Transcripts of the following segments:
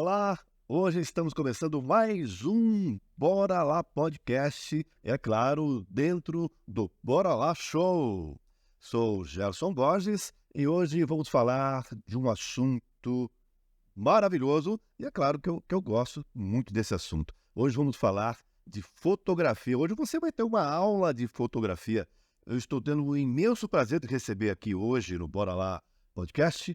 Olá, hoje estamos começando mais um Bora Lá Podcast, é claro, dentro do Bora Lá Show. Sou Gerson Borges e hoje vamos falar de um assunto maravilhoso e é claro que eu gosto muito desse assunto. Hoje vamos falar de fotografia. Hoje você vai ter uma aula de fotografia. Eu estou tendo o imenso prazer de receber aqui hoje no Bora Lá Podcast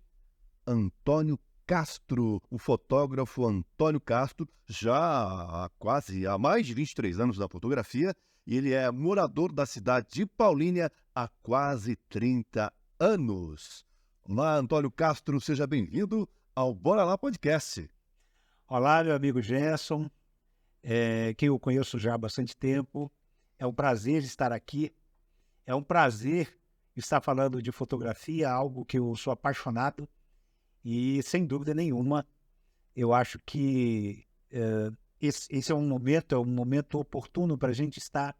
Antônio Castro, o fotógrafo Antônio Castro, já há mais de 23 anos na fotografia, e ele é morador da cidade de Paulínia há quase 30 anos. Olá, Antônio Castro, seja bem-vindo ao Bora Lá Podcast. Olá, meu amigo Gerson, que eu conheço já há bastante tempo. É um prazer estar aqui. É um prazer estar falando de fotografia, algo que eu sou apaixonado. E, sem dúvida nenhuma, eu acho que esse é um momento oportuno para a gente estar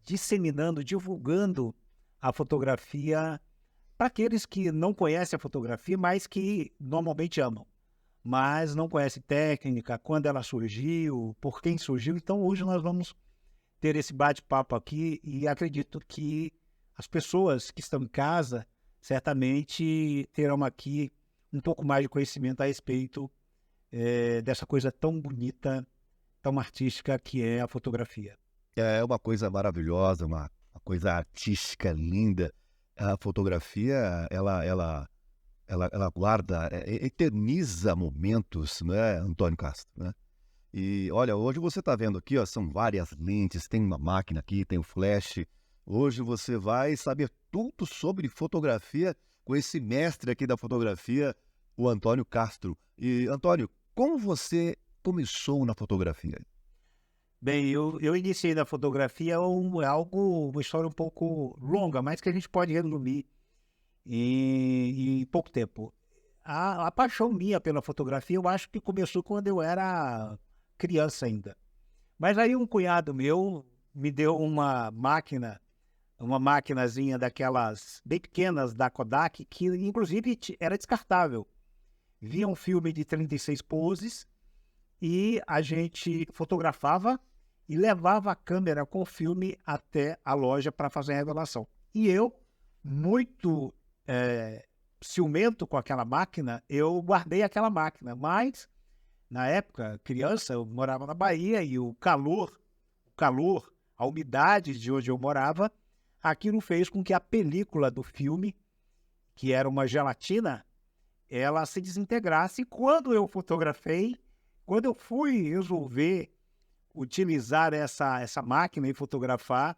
disseminando, divulgando a fotografia para aqueles que não conhecem a fotografia, mas que normalmente amam. Mas não conhece técnica, quando ela surgiu, por quem surgiu. Então, hoje nós vamos ter esse bate-papo aqui e acredito que as pessoas que estão em casa certamente terão aqui um pouco mais de conhecimento a respeito dessa coisa tão bonita, tão artística que é a fotografia. É uma coisa maravilhosa, uma coisa artística linda. A fotografia, ela guarda, eterniza momentos, né, Antônio Castro, né? E olha, hoje você está vendo aqui, ó, são várias lentes, tem uma máquina aqui, tem o flash. Hoje você vai saber tudo sobre fotografia com esse mestre aqui da fotografia, o Antônio Castro. E, Antônio, como você começou na fotografia? Bem, eu iniciei na fotografia uma história um pouco longa, mas que a gente pode resumir em pouco tempo. A paixão minha pela fotografia, eu acho que começou quando eu era criança ainda. Mas aí um cunhado meu me deu uma maquinazinha daquelas bem pequenas da Kodak, que inclusive era descartável. Via um filme de 36 poses e a gente fotografava e levava a câmera com o filme até a loja para fazer a revelação. E eu, muito ciumento com aquela máquina, eu guardei aquela máquina. Mas, na época, criança, eu morava na Bahia e o calor, a umidade de onde eu morava, aquilo fez com que a película do filme, que era uma gelatina, ela se desintegrasse. E quando eu fotografei, quando eu fui resolver utilizar essa máquina e fotografar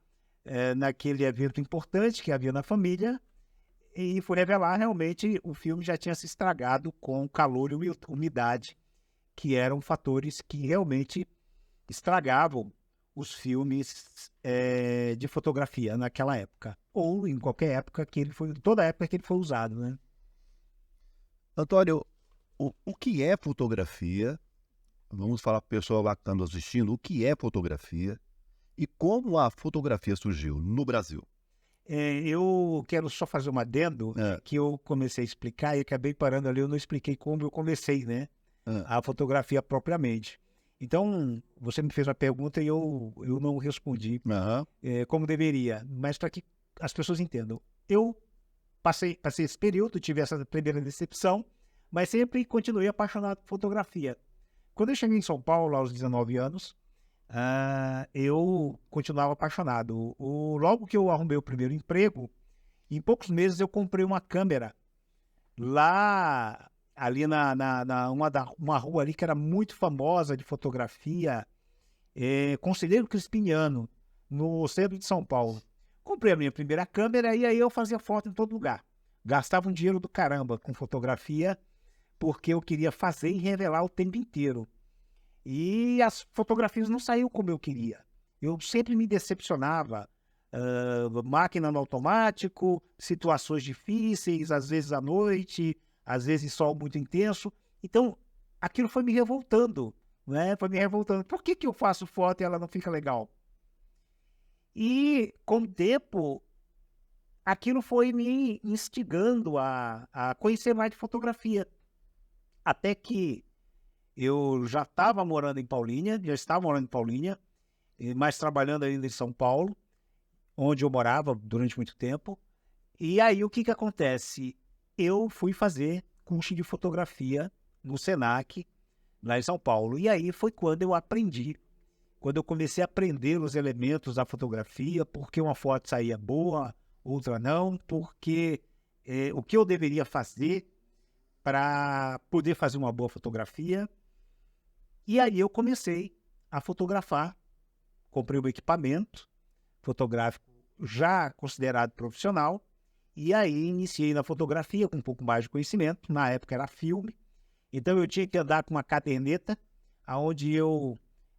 naquele evento importante que havia na família, e fui revelar, realmente o filme já tinha se estragado com calor e umidade, que eram fatores que realmente estragavam os filmes de fotografia naquela época, ou em qualquer época toda época que ele foi usado, né? Antônio, o que é fotografia? Vamos falar para o pessoal lá que está nos assistindo, o que é fotografia e como a fotografia surgiu no Brasil. Eu quero só fazer um adendo É, que eu comecei a explicar e acabei parando ali, eu não expliquei como eu comecei, né? é, A fotografia propriamente. Então, você me fez uma pergunta e eu não respondi aham. como deveria, mas para que as pessoas entendam. Eu passei esse período, tive essa primeira decepção, mas sempre continuei apaixonado por fotografia. Quando eu cheguei em São Paulo, aos 19 anos, eu continuava apaixonado. Logo que eu arrumei o primeiro emprego, em poucos meses eu comprei uma câmera lá ali uma rua ali que era muito famosa de fotografia, Conselheiro Crispiniano, no centro de São Paulo. Comprei a minha primeira câmera e aí eu fazia foto em todo lugar. Gastava um dinheiro do caramba com fotografia, porque eu queria fazer e revelar o tempo inteiro. E as fotografias não saíam como eu queria. Eu sempre me decepcionava. Máquina no automático, situações difíceis, às vezes à noite, às vezes sol muito intenso. Então, aquilo foi me revoltando, né? Foi me revoltando. Por que eu faço foto e ela não fica legal? E, com o tempo, aquilo foi me instigando a conhecer mais de fotografia. Até que eu já estava morando em Paulínia, mas trabalhando ainda em São Paulo, onde eu morava durante muito tempo. E aí, o que que acontece? Eu fui fazer curso de fotografia no Senac, lá em São Paulo. E aí foi quando eu comecei a aprender os elementos da fotografia, porque uma foto saía boa, outra não, porque o que eu deveria fazer para poder fazer uma boa fotografia. E aí eu comecei a fotografar, comprei um equipamento fotográfico já considerado profissional, e aí iniciei na fotografia com um pouco mais de conhecimento. Na época era filme, então eu tinha que andar com uma caderneta, onde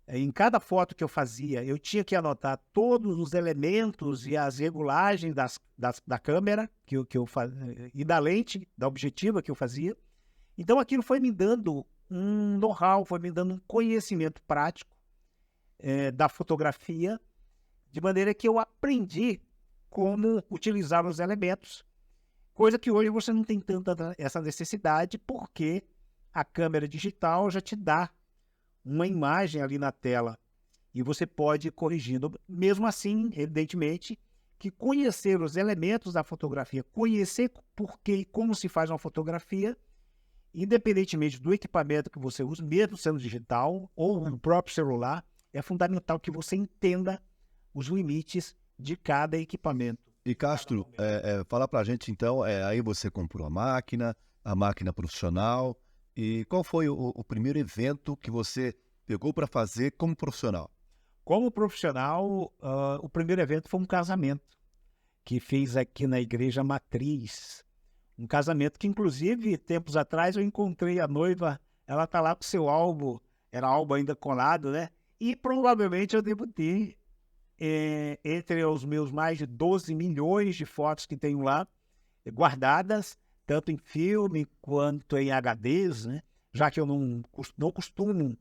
em cada foto que eu fazia, eu tinha que anotar todos os elementos e as regulagens da câmera e da lente, da objetiva que eu fazia. Então aquilo foi me dando um know-how, foi me dando um conhecimento prático da fotografia, de maneira que eu aprendi como utilizar os elementos, coisa que hoje você não tem tanta essa necessidade, porque a câmera digital já te dá uma imagem ali na tela e você pode ir corrigindo. Mesmo assim, evidentemente, que conhecer os elementos da fotografia, conhecer por que e como se faz uma fotografia, independentemente do equipamento que você usa, mesmo sendo digital ou no próprio celular, é fundamental que você entenda os limites de cada equipamento. E Castro, fala pra gente então, aí você comprou a máquina profissional, e qual foi o primeiro evento que você pegou para fazer como profissional? Como profissional, o primeiro evento foi um casamento que fiz aqui na Igreja Matriz. Um casamento que, inclusive, tempos atrás eu encontrei a noiva, ela está lá com o seu álbum, era álbum ainda colado, né? E provavelmente eu devo ter, entre os meus mais de 12 milhões de fotos que tenho lá, guardadas, tanto em filme quanto em HDs, né? Já que eu não costumo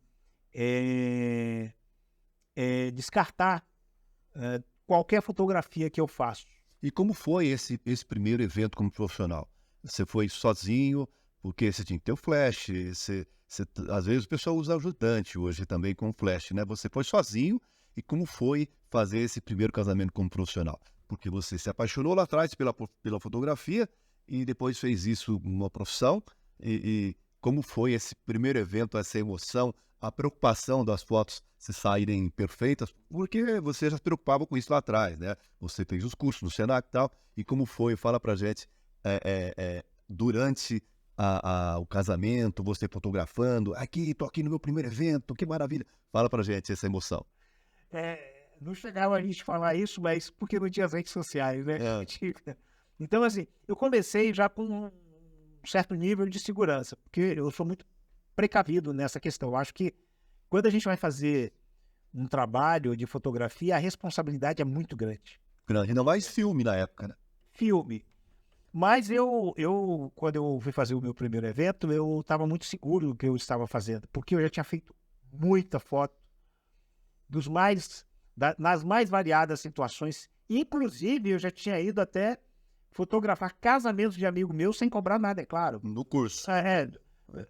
descartar qualquer fotografia que eu faço. E como foi esse primeiro evento como profissional? Você foi sozinho, porque você tinha que ter o flash, às vezes o pessoal usa ajudante hoje também com flash, né? Você foi sozinho, e como foi fazer esse primeiro casamento como profissional? Porque você se apaixonou lá atrás pela fotografia e depois fez isso uma profissão, e como foi esse primeiro evento, essa emoção, a preocupação das fotos se saírem perfeitas, porque você já se preocupava com isso lá atrás, né? Você fez os cursos no Senac e tal, e como foi? Fala pra gente, durante o casamento, você fotografando, tô aqui no meu primeiro evento, que maravilha. Fala pra gente essa emoção. Não chegava a gente falar isso, mas porque não tinha as redes sociais, né? Então, assim, eu comecei já com um certo nível de segurança, porque eu sou muito precavido nessa questão. Eu acho que quando a gente vai fazer um trabalho de fotografia, a responsabilidade é muito grande. Grande, ainda mais filme na época, né? Filme. Mas quando eu fui fazer o meu primeiro evento, eu estava muito seguro do que eu estava fazendo, porque eu já tinha feito muita foto nas mais variadas situações. Inclusive, eu já tinha ido até fotografar casamentos de amigo meu sem cobrar nada, é claro. No curso.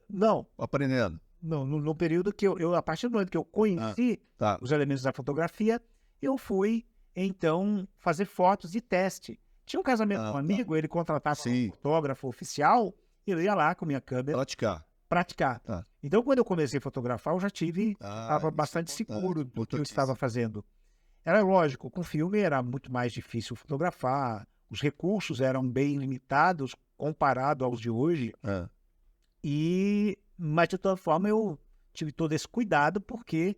Não. Aprendendo. Não, no período que a partir do momento que eu conheci os elementos da fotografia, eu fui, então, fazer fotos de teste. Tinha um casamento com um amigo, ele contratava um fotógrafo oficial, e eu ia lá com minha câmera. Praticar. Então, quando eu comecei a fotografar, eu já estava bastante seguro do que eu estava fazendo. Era lógico, com filme era muito mais difícil fotografar, os recursos eram bem limitados comparado aos de hoje, mas de toda forma eu tive todo esse cuidado, porque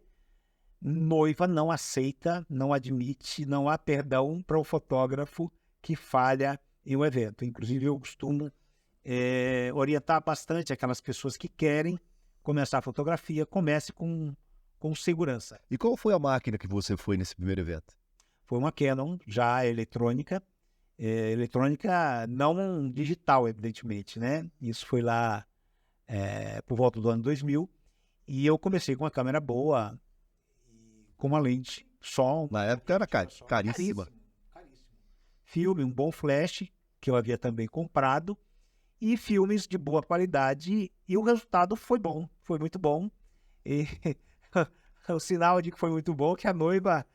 noiva não aceita, não admite, não há perdão para o fotógrafo que falha em um evento. Inclusive eu costumo orientar bastante aquelas pessoas que querem começar a fotografia, comece com segurança. E qual foi a máquina que você foi nesse primeiro evento? Foi uma Canon, já eletrônica, não digital, evidentemente, né? Isso foi lá por volta do ano 2000, e eu comecei com uma câmera boa, com uma lente, som. Na época era caríssima. Filme, um bom flash, que eu havia também comprado, e filmes de boa qualidade, e o resultado foi bom, foi muito bom. E o sinal de que foi muito bom que a noiva,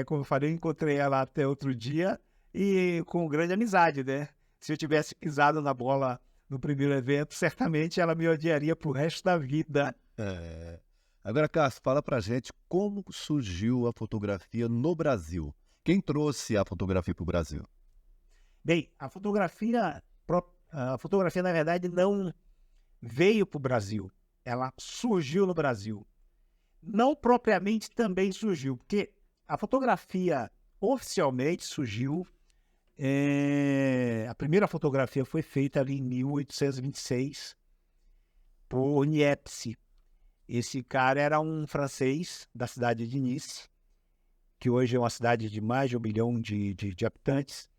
como eu falei, eu encontrei ela até outro dia e com grande amizade, né? Se eu tivesse pisado na bola no primeiro evento, certamente ela me odiaria pro resto da vida. É. Agora, Cássio, fala pra gente como surgiu a fotografia no Brasil. Quem trouxe a fotografia para o Brasil? Bem, a fotografia, na verdade, não veio para o Brasil. Ela surgiu no Brasil. Não propriamente também surgiu, porque a fotografia oficialmente surgiu. A primeira fotografia foi feita ali em 1826 por Niepce. Esse cara era um francês da cidade de Nice, que hoje é uma cidade de mais de 1 milhão de habitantes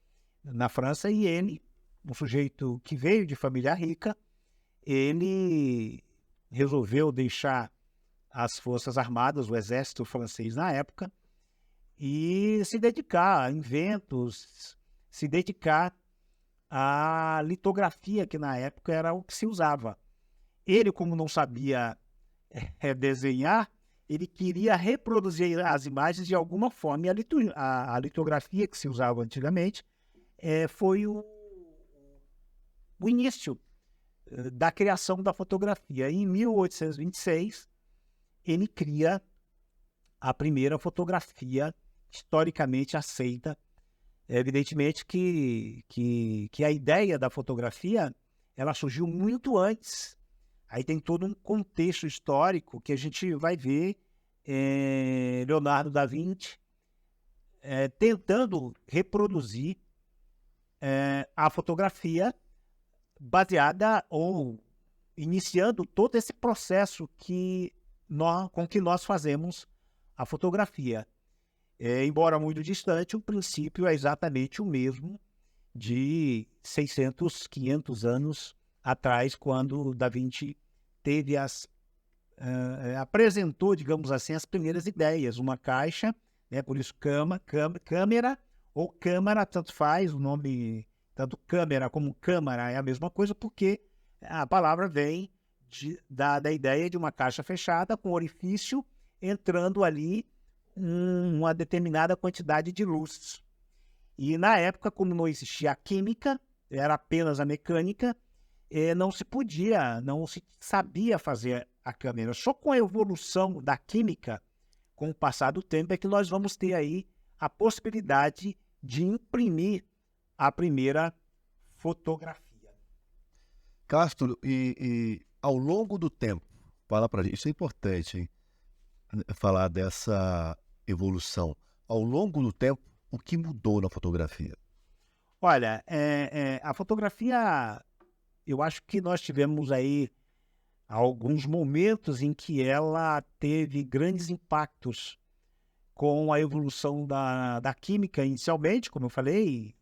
na França, e ele, um sujeito que veio de família rica, ele resolveu deixar as forças armadas, o exército francês na época, e se dedicar a inventos, se dedicar à litografia, que na época era o que se usava. Ele, como não sabia desenhar, ele queria reproduzir as imagens de alguma forma, e a litografia que se usava antigamente foi o início da criação da fotografia. Em 1826, ele cria a primeira fotografia historicamente aceita. Evidentemente que a ideia da fotografia ela surgiu muito antes. Aí tem todo um contexto histórico que a gente vai ver Leonardo da Vinci tentando reproduzir a fotografia baseada ou iniciando todo esse processo com que nós fazemos a fotografia. Embora muito distante, o princípio é exatamente o mesmo de 600, 500 anos atrás, quando Da Vinci apresentou, digamos assim, as primeiras ideias. Uma caixa, por isso câmera ou câmara, tanto faz, o nome, tanto câmera como câmara é a mesma coisa, porque a palavra vem da ideia de uma caixa fechada com orifício entrando ali uma determinada quantidade de luz. E na época, como não existia a química, era apenas a mecânica, não se sabia fazer a câmera. Só com a evolução da química, com o passar do tempo, é que nós vamos ter aí a possibilidade de imprimir a primeira fotografia. Castro, e ao longo do tempo, fala pra gente, isso é importante, hein? Falar dessa evolução. Ao longo do tempo, o que mudou na fotografia? Olha, a fotografia, eu acho que nós tivemos aí alguns momentos em que ela teve grandes impactos com a evolução da química inicialmente, como eu falei.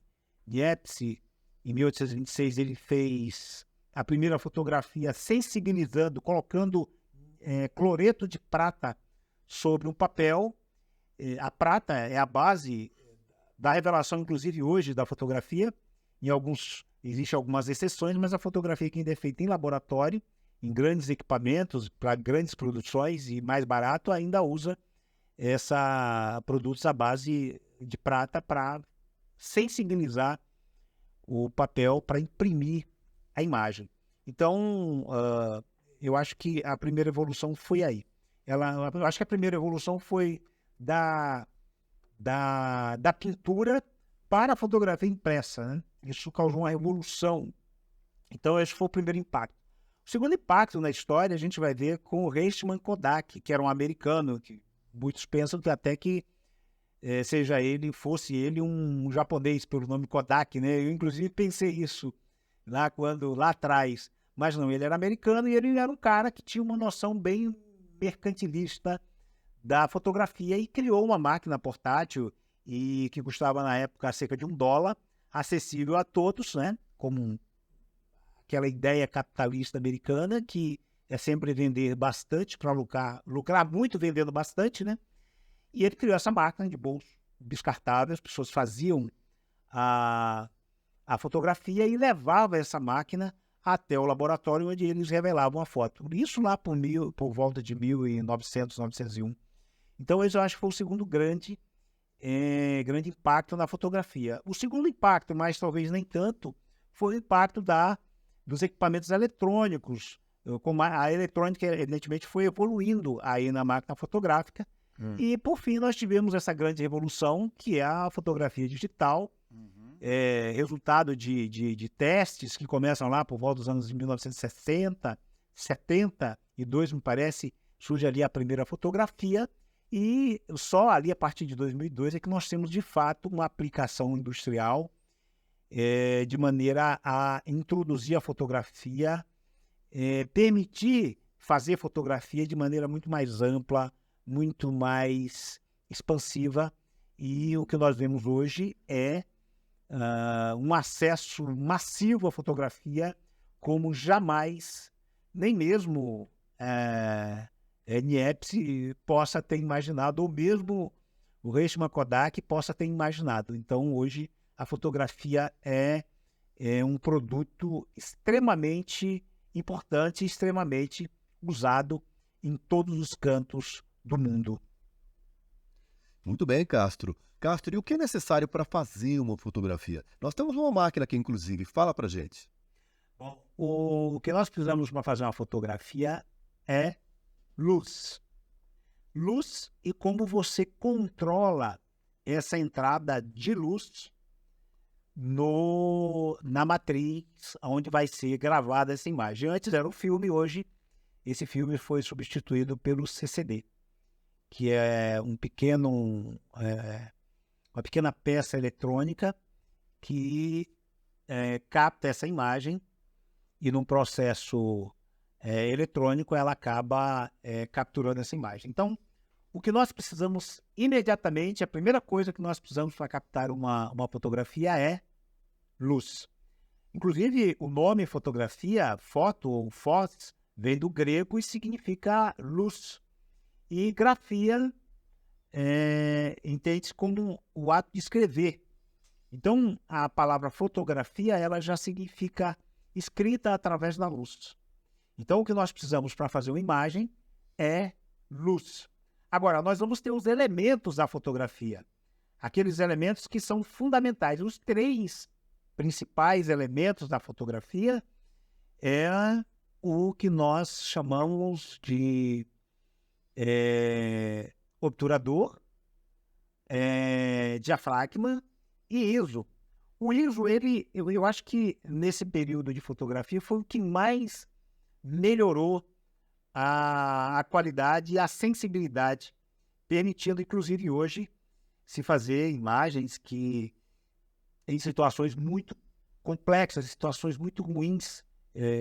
Niepce, em 1826, ele fez a primeira fotografia sensibilizando, colocando cloreto de prata sobre um papel. A prata é a base da revelação, inclusive hoje, da fotografia. Existem algumas exceções, mas a fotografia que ainda é feita em laboratório, em grandes equipamentos, para grandes produções e mais barato, ainda usa produtos à base de prata para sensibilizar o papel, para imprimir a imagem. Então, eu acho que a primeira evolução foi aí. Eu acho que a primeira evolução foi da pintura para a fotografia impressa, né? Isso causou uma revolução. Então, esse foi o primeiro impacto. O segundo impacto na história a gente vai ver com o Eastman Kodak, que era um americano, que muitos pensam que até que fosse ele um japonês pelo nome Kodak, né? Eu, inclusive, pensei isso lá atrás. Mas não, ele era americano e ele era um cara que tinha uma noção bem mercantilista da fotografia e criou uma máquina portátil e que custava na época cerca de $1, acessível a todos, né? Como aquela ideia capitalista americana que é sempre vender bastante para lucrar muito vendendo bastante, né? E ele criou essa máquina de bolso descartável, as pessoas faziam a fotografia e levavam essa máquina até o laboratório onde eles revelavam a foto. Isso lá por volta de 1900, 1901. Então, esse eu acho que foi o segundo grande impacto na fotografia. O segundo impacto, mas talvez nem tanto, foi o impacto dos equipamentos eletrônicos. Como a eletrônica, evidentemente, foi evoluindo aí na máquina fotográfica. E, por fim, nós tivemos essa grande revolução, que é a fotografia digital, resultado de testes que começam lá por volta dos anos de 1960, 72, me parece, surge ali a primeira fotografia, e só ali a partir de 2002 é que nós temos, de fato, uma aplicação industrial de maneira a introduzir a fotografia, permitir fazer fotografia de maneira muito mais ampla, muito mais expansiva, e o que nós vemos hoje é um acesso massivo à fotografia como jamais, nem mesmo Niepce possa ter imaginado, ou mesmo o Reichmann Kodak possa ter imaginado. Então, hoje, a fotografia é um produto extremamente importante, extremamente usado em todos os cantos do mundo. Muito bem, Castro. Castro, e o que é necessário para fazer uma fotografia? Nós temos uma máquina aqui, inclusive. Fala para gente. Bom, o que nós precisamos para fazer uma fotografia é luz. Luz e como você controla essa entrada de luz na matriz onde vai ser gravada essa imagem. Antes era o filme, hoje esse filme foi substituído pelo CCD, que é uma pequena peça eletrônica que capta essa imagem e num processo eletrônico ela acaba capturando essa imagem. Então, o que nós precisamos imediatamente, a primeira coisa que nós precisamos para captar uma fotografia é luz. Inclusive, o nome fotografia, foto ou phos, vem do grego e significa luz. E grafia entende-se como o ato de escrever. Então, a palavra fotografia ela já significa escrita através da luz. Então, o que nós precisamos para fazer uma imagem é luz. Agora, nós vamos ter os elementos da fotografia, aqueles elementos que são fundamentais. Os 3 principais elementos da fotografia é o que nós chamamos de obturador, diafragma e ISO. O ISO, eu acho que nesse período de fotografia foi o que mais melhorou a qualidade e a sensibilidade, permitindo, inclusive, hoje, se fazer imagens que, em situações muito complexas, situações muito ruins,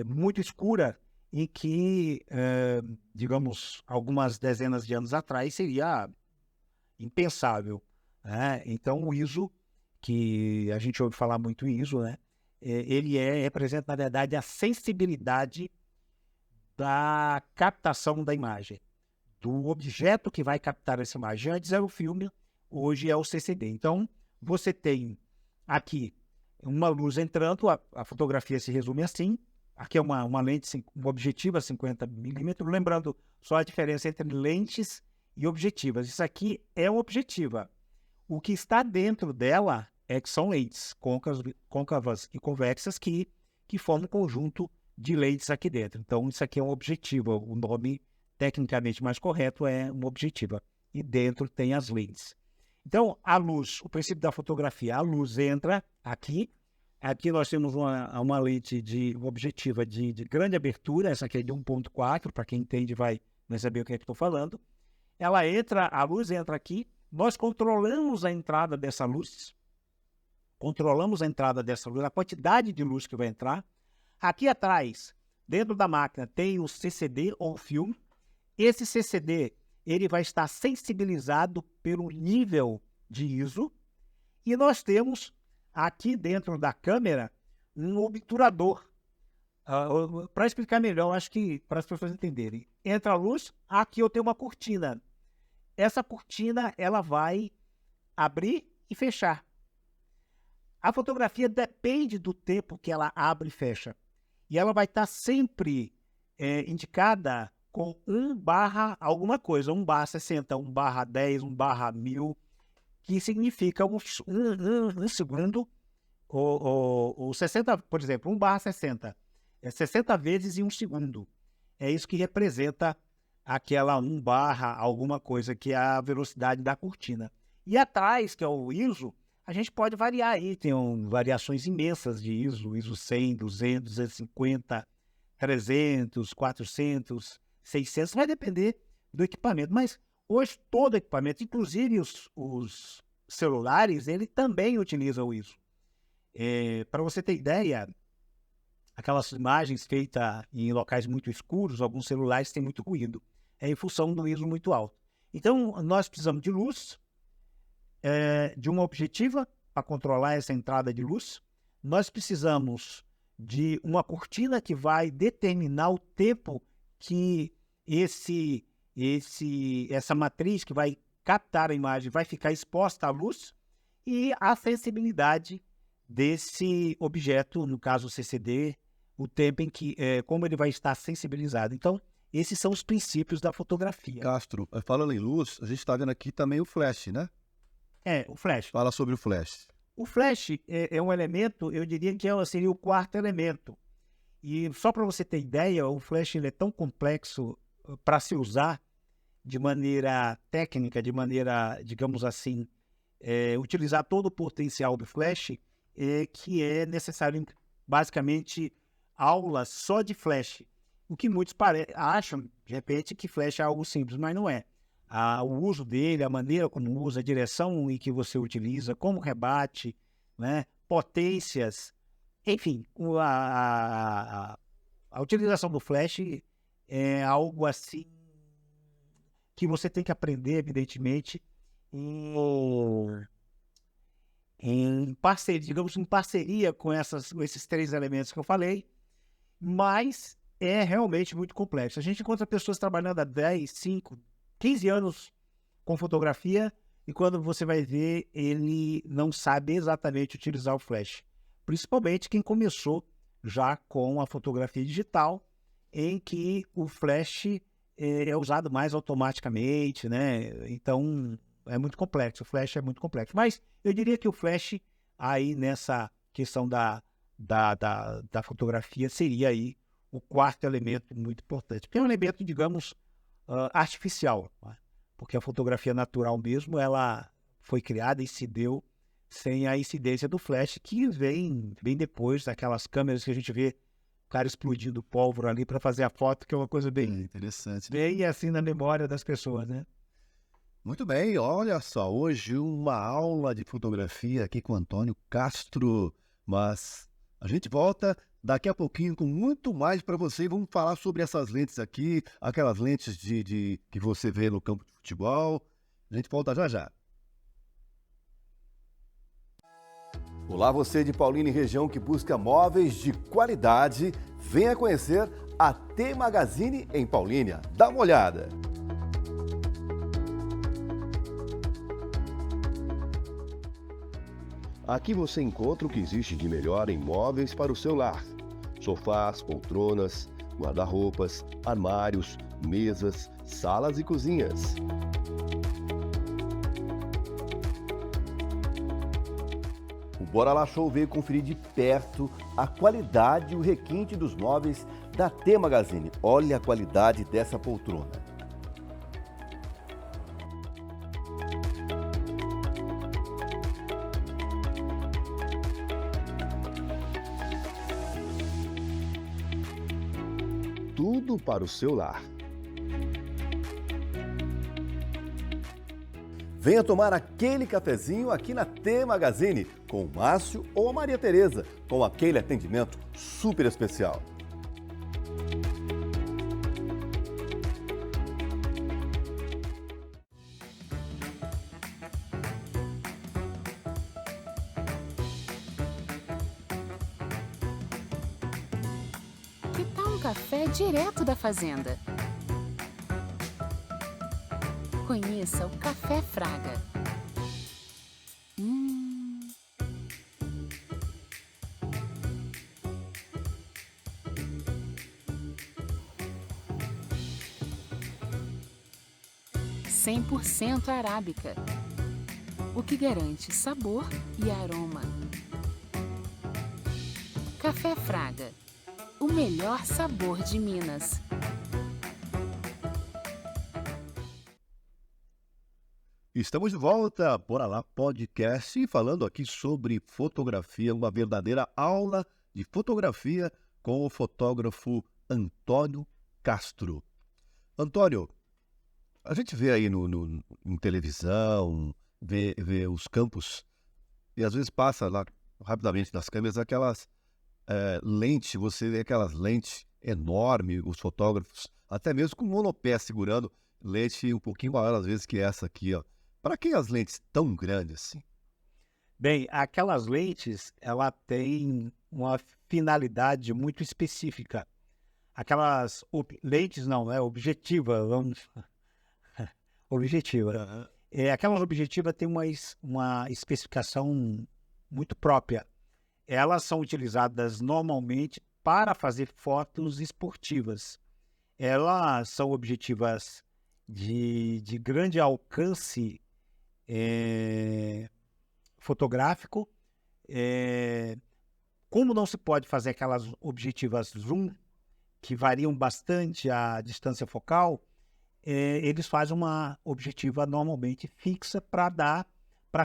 muito escuras, em que, digamos, algumas dezenas de anos atrás seria impensável, né? Então, o ISO, que a gente ouve falar muito em ISO, né? Ele representa, na verdade, a sensibilidade da captação da imagem, do objeto que vai captar essa imagem. Antes era o filme, hoje é o CCD. Então, você tem aqui uma luz entrando, a fotografia se resume assim. Aqui é uma lente, uma objetiva 50mm, lembrando só a diferença entre lentes e objetivas. Isso aqui é uma objetiva. O que está dentro dela que são lentes côncavas e convexas que formam um conjunto de lentes aqui dentro. Então, isso aqui é uma objetiva. O nome tecnicamente mais correto é uma objetiva. E dentro tem as lentes. Então, a luz, o princípio da fotografia, a luz entra aqui. Aqui nós temos uma lente uma objetiva de grande abertura. Essa aqui é de 1.4, para quem entende vai saber o que é que estou falando. A luz entra aqui. Nós controlamos a entrada dessa luz. A quantidade de luz que vai entrar. Aqui atrás, dentro da máquina, tem o CCD ou filme. Esse CCD ele vai estar sensibilizado pelo nível de ISO. E nós temos aqui dentro da câmera um obturador. Para explicar melhor, acho que para as pessoas entenderem. Entra a luz, aqui eu tenho uma cortina. Essa cortina ela vai abrir e fechar. A fotografia depende do tempo que ela abre e fecha. E ela vai estar sempre indicada com 1/, alguma coisa, 1/60, 1/10, 1/1000, que significa um segundo, ou 60, por exemplo, 1/60, 60 vezes em um segundo. É isso que representa aquela 1/, alguma coisa, que é a velocidade da cortina. E atrás, que é o ISO, a gente pode variar aí, tem variações imensas de ISO 100, 200, 250, 300, 400, 600, vai depender do equipamento. Mas hoje todo equipamento, inclusive os celulares, ele também utiliza o ISO. Para você ter ideia, aquelas imagens feitas em locais muito escuros, alguns celulares têm muito ruído, em função do ISO muito alto. Então, nós precisamos de luz, de uma objetiva para controlar essa entrada de luz. Nós precisamos de uma cortina que vai determinar o tempo que essa matriz que vai captar a imagem vai ficar exposta à luz, e a sensibilidade desse objeto, no caso o CCD, o tempo em que, como ele vai estar sensibilizado. Então, esses são os princípios da fotografia. Castro, falando em luz, a gente está vendo aqui também o flash, né? O flash. Fala sobre o flash. O flash é um elemento, eu diria que seria o quarto elemento. E só para você ter ideia, o flash ele é tão complexo para se usar de maneira técnica, de maneira, digamos assim, utilizar todo o potencial do flash, que é necessário, basicamente, aulas só de flash. O que muitos acham, de repente, que flash é algo simples, mas não é. O uso dele, a maneira como usa, a direção em que você utiliza, como rebate, né, potências, enfim, a utilização do flash é algo assim que você tem que aprender, evidentemente, em parceria, digamos, em parceria com esses 3 elementos que eu falei, mas é realmente muito complexo. A gente encontra pessoas trabalhando há 10, 5, 15 anos com fotografia, e quando você vai ver, ele não sabe exatamente utilizar o flash. Principalmente quem começou já com a fotografia digital, em que o flash é usado mais automaticamente, né? Então, é muito complexo, o flash é muito complexo. Mas eu diria que o flash, aí nessa questão da fotografia, seria aí o quarto elemento muito importante. Porque é um elemento, digamos, artificial, né? Porque a fotografia natural mesmo, ela foi criada e se deu sem a incidência do flash, que vem bem depois daquelas câmeras que a gente vê o cara explodindo pólvora ali para fazer a foto, que é uma coisa bem interessante, bem assim na memória das pessoas, né? Muito bem, olha só, hoje uma aula de fotografia aqui com Antônio Castro, mas a gente volta daqui a pouquinho com muito mais para você, e vamos falar sobre essas lentes aqui, aquelas lentes que você vê no campo de futebol. A gente volta já já. Olá, você de Paulínia e região que busca móveis de qualidade, venha conhecer a T Magazine em Paulínia. Dá uma olhada. Aqui você encontra o que existe de melhor em móveis para o seu lar. Sofás, poltronas, guarda-roupas, armários, mesas, salas e cozinhas. O Bora Lá Show veio conferir de perto a qualidade e o requinte dos móveis da T Magazine. Olha a qualidade dessa poltrona. Tudo para o seu lar. Venha tomar aquele cafezinho aqui na T Magazine com o Márcio ou a Maria Tereza, com aquele atendimento super especial. Que tal um café direto da fazenda? Conheça o Café Fraga. 100% arábica, o que garante sabor e aroma. Café Fraga, o melhor sabor de Minas. Estamos de volta, Bora Lá Podcast, falando aqui sobre fotografia, uma verdadeira aula de fotografia com o fotógrafo Antônio Castro. Antônio, a gente vê aí em televisão, vê os campos, e às vezes passa lá rapidamente nas câmeras aquelas lentes, você vê aquelas lentes enormes, os fotógrafos, até mesmo com monopé segurando lente um pouquinho maior às vezes que essa aqui, ó. Para que as lentes tão grandes assim? Bem, aquelas lentes, ela tem uma finalidade muito específica. Aquelas lentes não, é objetiva, vamos... objetiva. Aquelas objetivas têm uma especificação muito própria. Elas são utilizadas normalmente para fazer fotos esportivas. Elas são objetivas de grande alcance fotográfico. Como não se pode fazer aquelas objetivas zoom, que variam bastante a distância focal, eles fazem uma objetiva normalmente fixa para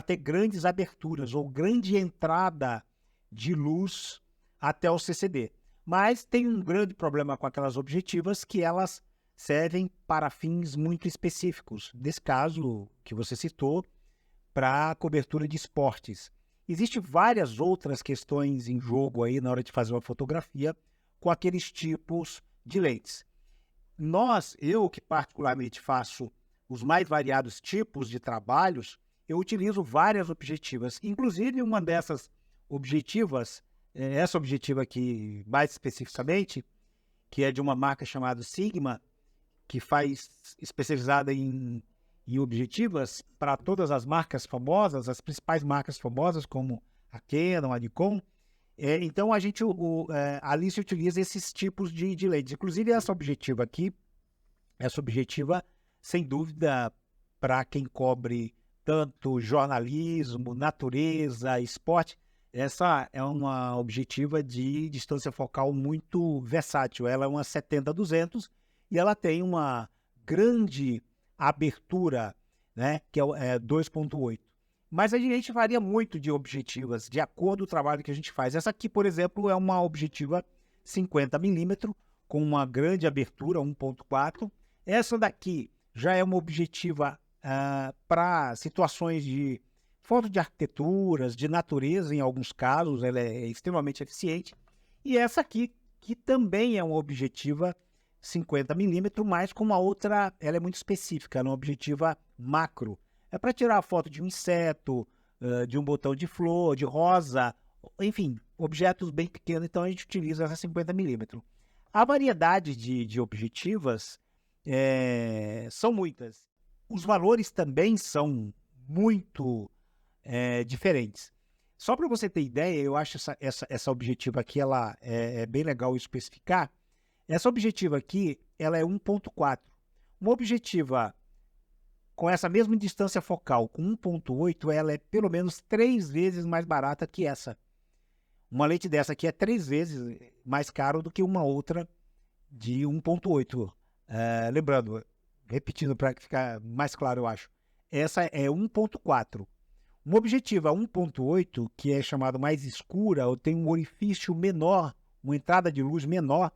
ter grandes aberturas ou grande entrada de luz até o CCD. Mas tem um grande problema com aquelas objetivas, que elas servem para fins muito específicos. Nesse caso que você citou, para cobertura de esportes. Existem várias outras questões em jogo aí na hora de fazer uma fotografia com aqueles tipos de lentes. Eu que particularmente faço os mais variados tipos de trabalhos, eu utilizo várias objetivas. Inclusive uma dessas objetivas, essa objetiva aqui mais especificamente, que é de uma marca chamada Sigma, que faz especializada em objetivas para todas as marcas famosas, as principais marcas famosas, como a Canon, a Nikon. Então, ali se utiliza esses tipos de lentes. Inclusive, essa objetiva aqui, sem dúvida, para quem cobre tanto jornalismo, natureza, esporte, essa é uma objetiva de distância focal muito versátil. Ela é uma 70-200 e ela tem uma grande abertura, né, que é 2.8. Mas a gente varia muito de objetivas, de acordo com o trabalho que a gente faz. Essa aqui, por exemplo, é uma objetiva 50mm, com uma grande abertura, 1.4. Essa daqui já é uma objetiva para situações de foto de arquiteturas, de natureza, em alguns casos, ela é extremamente eficiente. E essa aqui, que também é uma objetiva 50mm, mas com uma outra, ela é muito específica, ela é uma objetiva macro. É para tirar a foto de um inseto, de um botão de flor, de rosa, enfim, objetos bem pequenos, então a gente utiliza essa 50mm. A variedade de objetivas são muitas. Os valores também são muito diferentes. Só para você ter ideia, eu acho essa objetiva aqui, ela é bem legal especificar. Essa objetiva aqui, ela é 1.4. Uma objetiva com essa mesma distância focal, com 1.8, ela é pelo menos 3 vezes mais barata que essa. Uma lente dessa aqui é 3 vezes mais caro do que uma outra de 1.8. Lembrando, repetindo para ficar mais claro, eu acho. Essa é 1.4. Uma objetiva 1.8, que é chamada mais escura, ou tem um orifício menor, uma entrada de luz menor,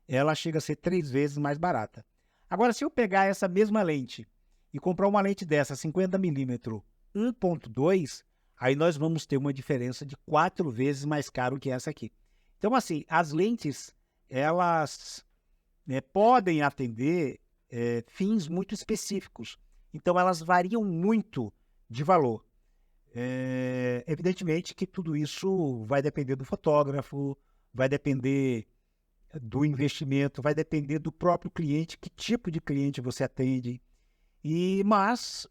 ela chega a ser 3 vezes mais barata. Agora, se eu pegar essa mesma lente e comprar uma lente dessa, 50mm 1.2, aí nós vamos ter uma diferença de 4 vezes mais caro que essa aqui. Então, assim, as lentes, elas podem atender fins muito específicos. Então, elas variam muito de valor. Evidentemente que tudo isso vai depender do fotógrafo, vai depender do investimento, vai depender do próprio cliente, que tipo de cliente você atende. Mas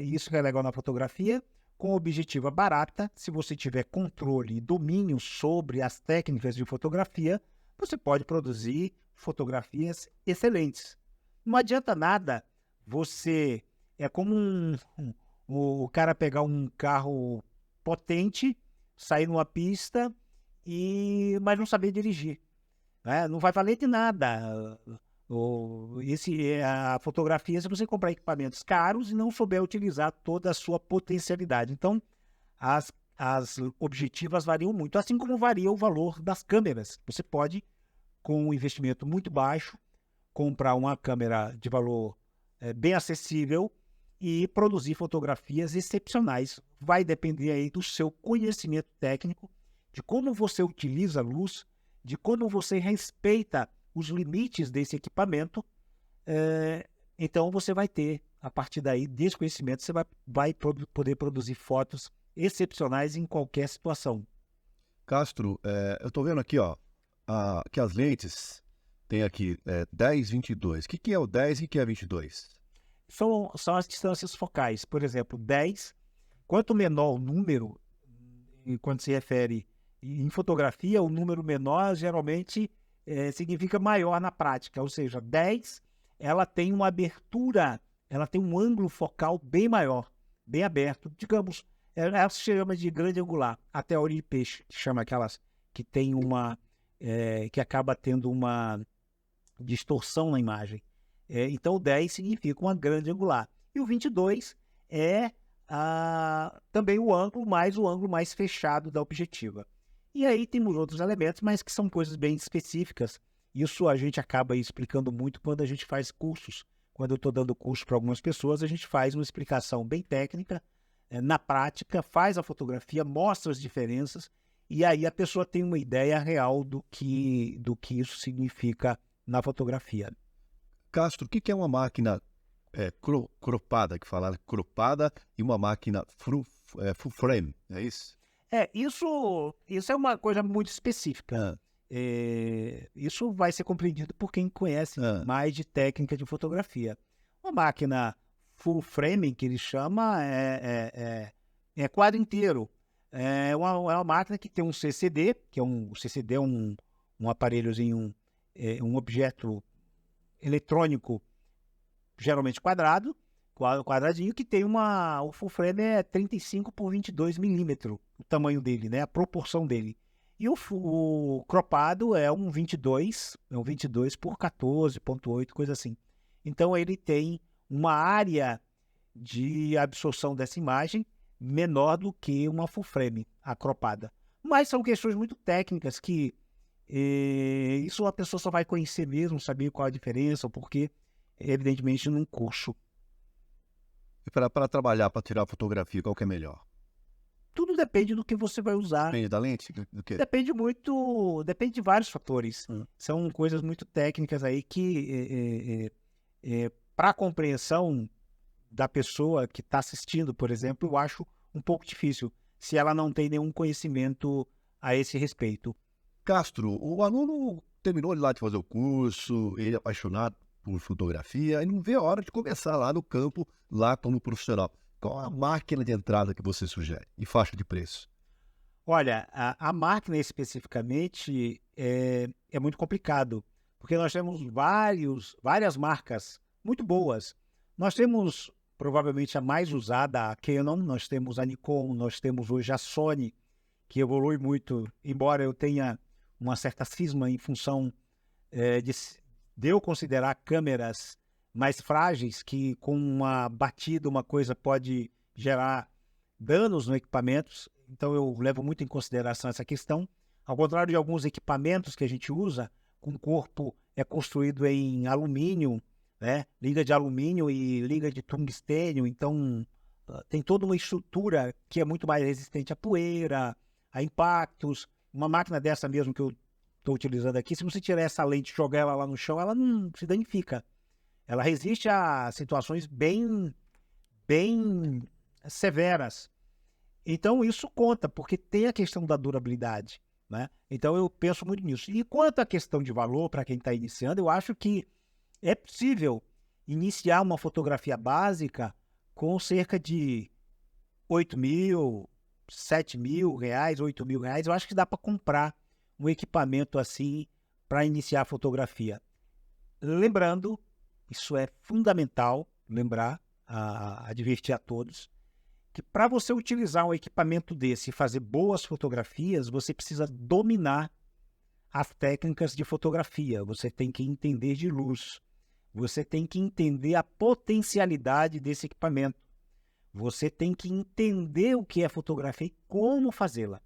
isso que é legal na fotografia, com objetiva barata, se você tiver controle e domínio sobre as técnicas de fotografia, você pode produzir fotografias excelentes. Não adianta nada você é como o cara pegar um carro potente, sair numa pista, mas não saber dirigir, né? Não vai valer de nada. A fotografia, se você comprar equipamentos caros e não souber utilizar toda a sua potencialidade. Então, as objetivas variam muito, assim como varia o valor das câmeras. Você pode, com um investimento muito baixo, comprar uma câmera de valor bem acessível e produzir fotografias excepcionais. Vai depender aí do seu conhecimento técnico, de como você utiliza a luz, de como você respeita os limites desse equipamento. Então você vai ter, a partir daí, desse conhecimento, você vai poder produzir fotos excepcionais em qualquer situação. Castro, eu estou vendo aqui, ó, que as lentes tem aqui 10, 22. O que é o 10 e o que é 22? São as distâncias focais. Por exemplo, 10, quanto menor o número, quando se refere em fotografia, o número menor geralmente significa maior na prática. Ou seja, 10, ela tem uma abertura, ela tem um ângulo focal bem maior, bem aberto. Digamos, ela se chama de grande angular. Até a olho de peixe, chama aquelas que tem que acaba tendo uma distorção na imagem. Então, o 10 significa uma grande angular. E o 22 é também o ângulo mais fechado da objetiva. E aí temos outros elementos, mas que são coisas bem específicas. Isso a gente acaba explicando muito quando a gente faz cursos. Quando eu estou dando curso para algumas pessoas, a gente faz uma explicação bem técnica, na prática, faz a fotografia, mostra as diferenças, e aí a pessoa tem uma ideia real do que isso significa na fotografia. Castro, o que é uma máquina cropada, que falaram cropada, e uma máquina full frame, é isso? Isso é uma coisa muito específica. Isso vai ser compreendido por quem conhece mais de técnica de fotografia. Uma máquina full frame, que ele chama, é quadro inteiro. É uma máquina que tem um CCD, o CCD é um aparelhozinho, um objeto eletrônico, geralmente quadradinho, que tem o full frame é 35 por 22 milímetros, o tamanho dele, né, a proporção dele. E o cropado é um 22 por 14.8, coisa assim. Então ele tem uma área de absorção dessa imagem menor do que uma full frame, a cropada. Mas são questões muito técnicas que isso a pessoa só vai conhecer mesmo, saber qual a diferença, porque evidentemente num curso. E para trabalhar, para tirar fotografia, qual que é melhor? Tudo depende do que você vai usar. Depende da lente? Do quê? Depende de vários fatores. São coisas muito técnicas aí que, para a compreensão da pessoa que está assistindo, por exemplo, eu acho um pouco difícil, se ela não tem nenhum conhecimento a esse respeito. Castro, o aluno terminou lá de fazer o curso, ele é apaixonado por fotografia, e não vê a hora de começar lá no campo, lá como profissional. Qual a máquina de entrada que você sugere? E faixa de preço? Olha, a máquina especificamente é muito complicado, porque nós temos várias marcas muito boas. Nós temos provavelmente a mais usada, a Canon, nós temos a Nikon, nós temos hoje a Sony, que evolui muito, embora eu tenha uma certa cisma em função de eu considerar câmeras mais frágeis, que com uma batida, uma coisa pode gerar danos no equipamento. Então eu levo muito em consideração essa questão. Ao contrário de alguns equipamentos que a gente usa, com o corpo construído em alumínio, né? Liga de alumínio e liga de tungstênio, então tem toda uma estrutura que é muito mais resistente à poeira, a impactos. Uma máquina dessa mesmo que eu estou utilizando aqui, se você tirar essa lente e jogar ela lá no chão, ela não se danifica. Ela resiste a situações bem severas. Então isso conta, porque tem a questão da durabilidade, né? Então eu penso muito nisso. E quanto à questão de valor, para quem está iniciando, eu acho que é possível iniciar uma fotografia básica com cerca de 8 mil, 7 mil reais, 8 mil reais. Eu acho que dá para comprar um equipamento assim para iniciar a fotografia. Lembrando, isso é fundamental, lembrar, a advertir a todos que para você utilizar um equipamento desse e fazer boas fotografias, você precisa dominar as técnicas de fotografia. Você tem que entender de luz. Você tem que entender a potencialidade desse equipamento. Você tem que entender o que é fotografia e como fazê-la.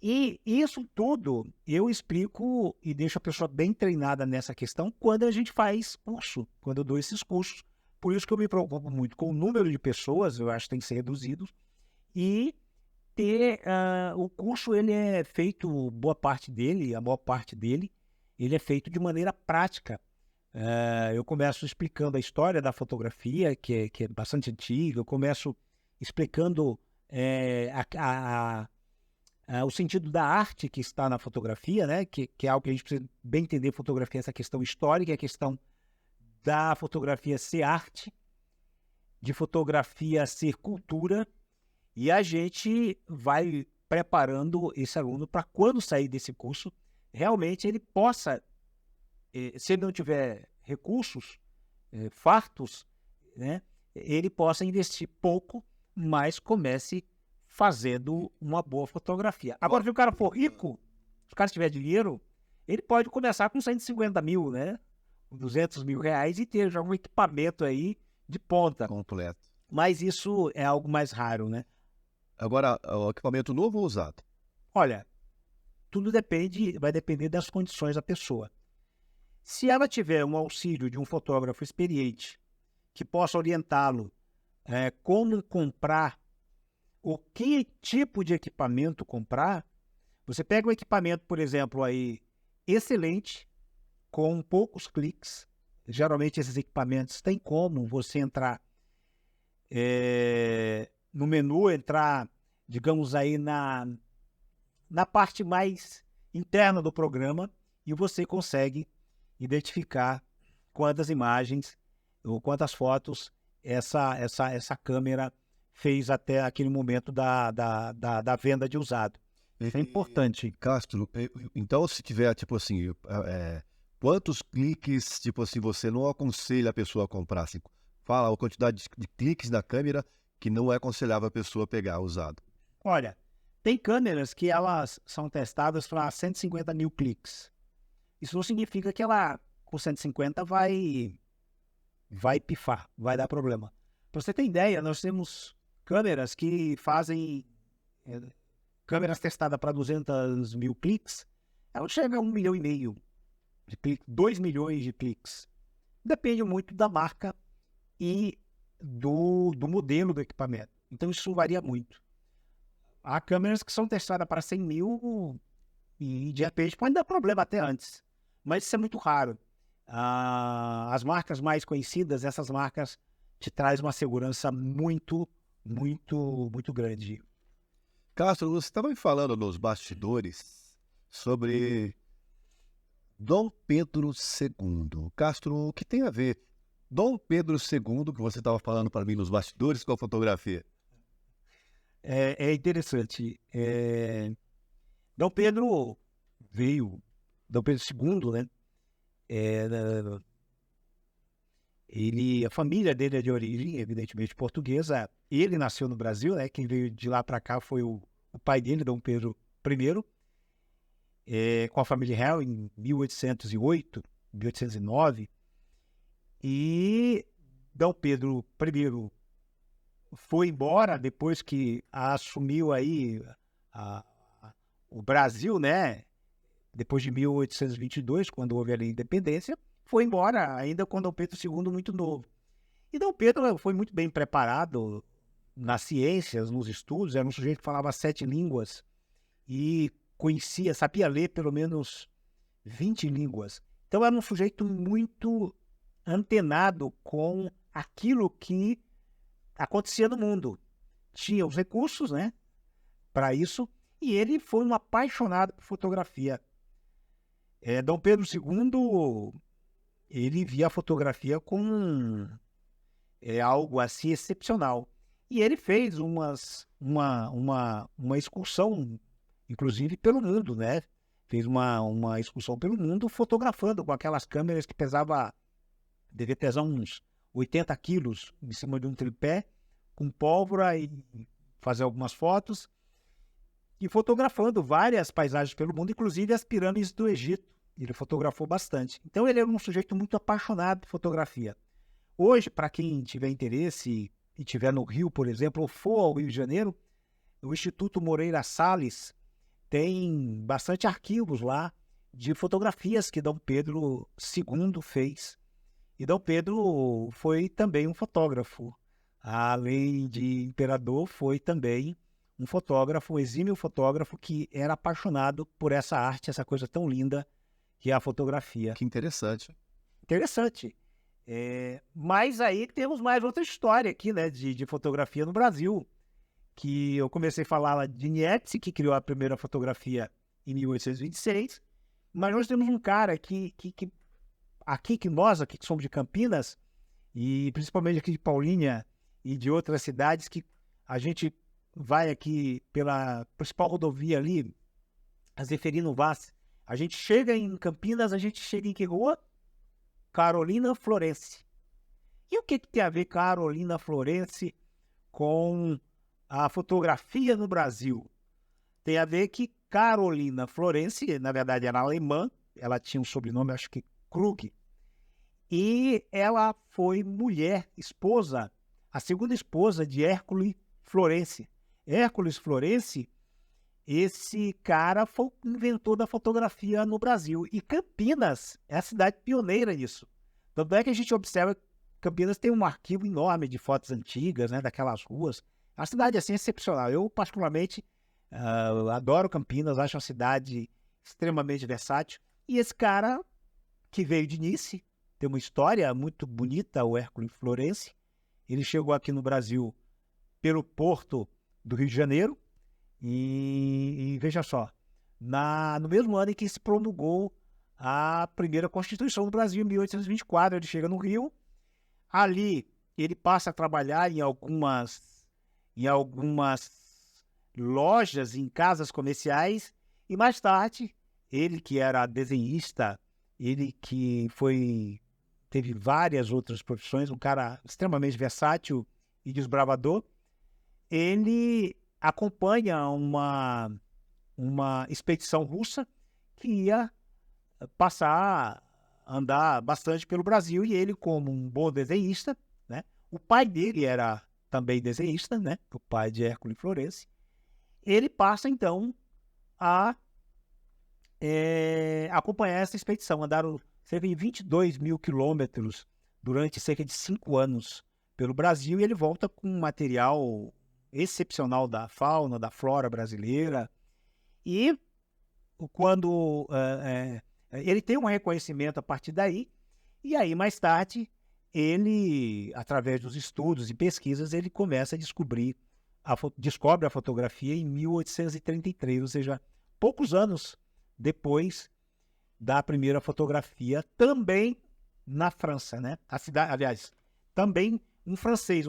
E isso tudo eu explico e deixo a pessoa bem treinada nessa questão quando a gente faz curso, quando eu dou esses cursos. Por isso que eu me preocupo muito com o número de pessoas, eu acho que tem que ser reduzido, e o curso ele é feito, a maior parte dele, ele é feito de maneira prática. Eu começo explicando a história da fotografia, que é bastante antiga, eu começo explicando o sentido da arte que está na fotografia, né? Que é algo que a gente precisa bem entender fotografia, essa questão histórica, a questão da fotografia ser arte, de fotografia ser cultura, e a gente vai preparando esse aluno para quando sair desse curso, realmente ele possa, se ele não tiver recursos fartos, né, ele possa investir pouco, mas comece fazendo uma boa fotografia. Agora, se o cara for rico, se o cara tiver dinheiro, ele pode começar com 150 mil, né? 200 mil reais e ter já um equipamento aí de ponta. Completo. Mas isso é algo mais raro, né? Agora, o equipamento novo ou usado? Olha, tudo vai depender das condições da pessoa. Se ela tiver um auxílio de um fotógrafo experiente que possa orientá-lo como comprar, o que tipo de equipamento comprar, você pega um equipamento, por exemplo, aí excelente, com poucos cliques. Geralmente esses equipamentos têm como você entrar no menu, entrar, digamos aí, na parte mais interna do programa e você consegue identificar quantas imagens ou quantas fotos essa câmera fez até aquele momento da venda de usado. Isso é importante. Castro, então se tiver, tipo assim, quantos cliques, tipo assim, você não aconselha a pessoa a comprar? Assim, fala a quantidade de cliques na câmera que não é aconselhável a pessoa pegar usado. Olha, tem câmeras que elas são testadas para 150 mil cliques. Isso não significa que ela, com 150, vai pifar, vai dar problema. Para você ter ideia, nós temos câmeras que fazem... câmeras testadas para 200 mil cliques, ela chega a 1,5 milhão de cliques, 2 milhões de cliques. Depende muito da marca e do modelo do equipamento. Então isso varia muito. Há câmeras que são testadas para 100 mil e de repente pode dar problema até antes. Mas isso é muito raro. As marcas mais conhecidas, essas marcas te trazem uma segurança muito, muito, muito grande. Castro, você estava me falando nos bastidores sobre Dom Pedro II. Castro, o que tem a ver Dom Pedro II, que você estava falando para mim nos bastidores, com a fotografia? É interessante. Dom Pedro II, né? A família dele é de origem, evidentemente, portuguesa. Ele nasceu no Brasil, né? Quem veio de lá para cá foi o pai dele, Dom Pedro I, com a família real em 1808, 1809. E Dom Pedro I foi embora depois que assumiu aí o Brasil, né? Depois de 1822, quando houve a independência, foi embora ainda com Dom Pedro II muito novo. E Dom Pedro foi muito bem preparado nas ciências, nos estudos, era um sujeito que falava 7 línguas e sabia ler pelo menos 20 línguas. Então era um sujeito muito antenado com aquilo que acontecia no mundo. Tinha os recursos, né, para isso, e ele foi um apaixonado por fotografia. Dom Pedro II, ele via a fotografia como algo assim excepcional. E ele fez uma excursão, inclusive pelo mundo, né? Fez uma excursão pelo mundo fotografando com aquelas câmeras que devia pesar uns 80 quilos em cima de um tripé, com pólvora e fazer algumas fotos, e fotografando várias paisagens pelo mundo, inclusive as pirâmides do Egito. Ele fotografou bastante. Então ele era um sujeito muito apaixonado por fotografia. Hoje, para quem tiver interesse e estiver no Rio, por exemplo, ou for ao Rio de Janeiro, o Instituto Moreira Salles tem bastante arquivos lá de fotografias que Dom Pedro II fez. E Dom Pedro foi também um fotógrafo. Além de imperador, foi também um fotógrafo, um exímio fotógrafo que era apaixonado por essa arte, essa coisa tão linda que é a fotografia. Que interessante. Interessante. Mas aí temos mais outra história aqui, né, de fotografia no Brasil, que eu comecei a falar lá de Niepce, que criou a primeira fotografia em 1826, mas nós temos um cara que nós aqui que somos de Campinas, e principalmente aqui de Paulínia e de outras cidades, que a gente vai aqui pela principal rodovia ali, a Zeferino Vaz, a gente chega em Campinas, a gente chega em que rua? Carolina Florence. E o que tem a ver Carolina Florence com a fotografia no Brasil? Tem a ver que Carolina Florence, na verdade era alemã, ela tinha um sobrenome, acho que Krug, e ela foi mulher, esposa, a segunda esposa de Hércules Florence. Hércules Florence, esse cara foi o inventor da fotografia no Brasil. E Campinas é a cidade pioneira nisso. Tanto é que a gente observa que Campinas tem um arquivo enorme de fotos antigas, né, daquelas ruas. A cidade assim, é excepcional. Eu, particularmente, adoro Campinas, acho uma cidade extremamente versátil. E esse cara, que veio de Nice, tem uma história muito bonita, o Hércules Florence. Ele chegou aqui no Brasil pelo porto do Rio de Janeiro. E veja só, no mesmo ano em que se promulgou a primeira Constituição do Brasil, em 1824, ele chega no Rio. Ali ele passa a trabalhar em algumas lojas, em casas comerciais, e mais tarde, ele que era desenhista, ele que teve várias outras profissões, um cara extremamente versátil e desbravador, ele acompanha uma expedição russa que ia passar a andar bastante pelo Brasil, e ele, como um bom desenhista, né? O pai dele era também desenhista, né? O pai de Hércules Florence. Ele passa, então, a acompanhar essa expedição. Andaram cerca de 22 mil quilômetros durante cerca de 5 anos pelo Brasil, e ele volta com um material excepcional da fauna, da flora brasileira. E quando ele tem um reconhecimento a partir daí, e aí mais tarde ele, através dos estudos e pesquisas, ele começa a descobre a fotografia em 1833, ou seja, poucos anos depois da primeira fotografia, também na França, né? A cidade, aliás, também um francês,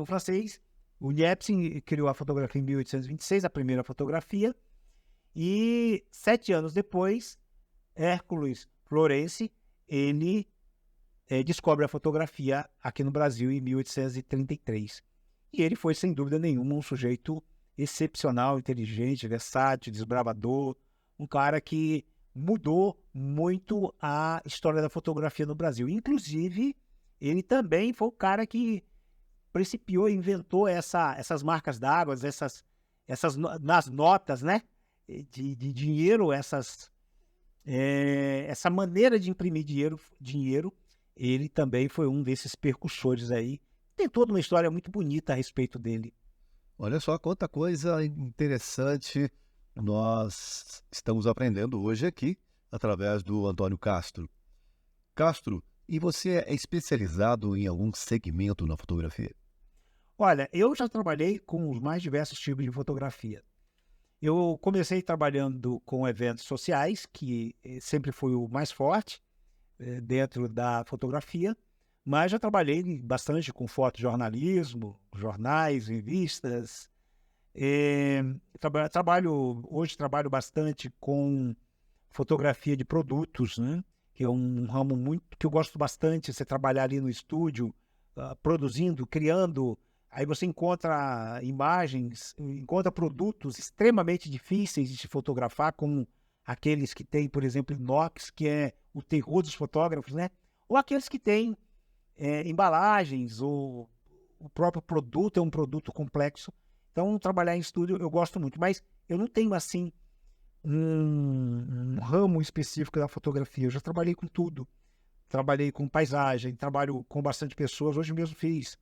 o Niepce criou a fotografia em 1826, a primeira fotografia, e 7 anos depois, Hércules Florence, ele descobre a fotografia aqui no Brasil em 1833. E ele foi, sem dúvida nenhuma, um sujeito excepcional, inteligente, versátil, desbravador, um cara que mudou muito a história da fotografia no Brasil. Inclusive, ele também foi o cara que principiou e inventou essas marcas d'água, nas notas, né, de dinheiro, essa maneira de imprimir dinheiro, ele também foi um desses percussores aí. Tem toda uma história muito bonita a respeito dele. Olha só quanta coisa interessante nós estamos aprendendo hoje aqui, através do Antônio Castro. Castro, e você é especializado em algum segmento na fotografia? Olha, eu já trabalhei com os mais diversos tipos de fotografia. Eu comecei trabalhando com eventos sociais, que sempre foi o mais forte dentro da fotografia, mas já trabalhei bastante com fotojornalismo, jornais, revistas. Hoje trabalho bastante com fotografia de produtos, né? Que é um ramo muito que eu gosto bastante. Você trabalhar ali no estúdio, produzindo, criando. Aí você encontra imagens, encontra produtos extremamente difíceis de se fotografar, como aqueles que tem, por exemplo, inox, que é o terror dos fotógrafos, né? Ou aqueles que têm embalagens, ou o próprio produto é um produto complexo. Então, trabalhar em estúdio eu gosto muito, mas eu não tenho, assim, um ramo específico da fotografia. Eu já trabalhei com tudo. Trabalhei com paisagem, trabalho com bastante pessoas. Hoje mesmo fiz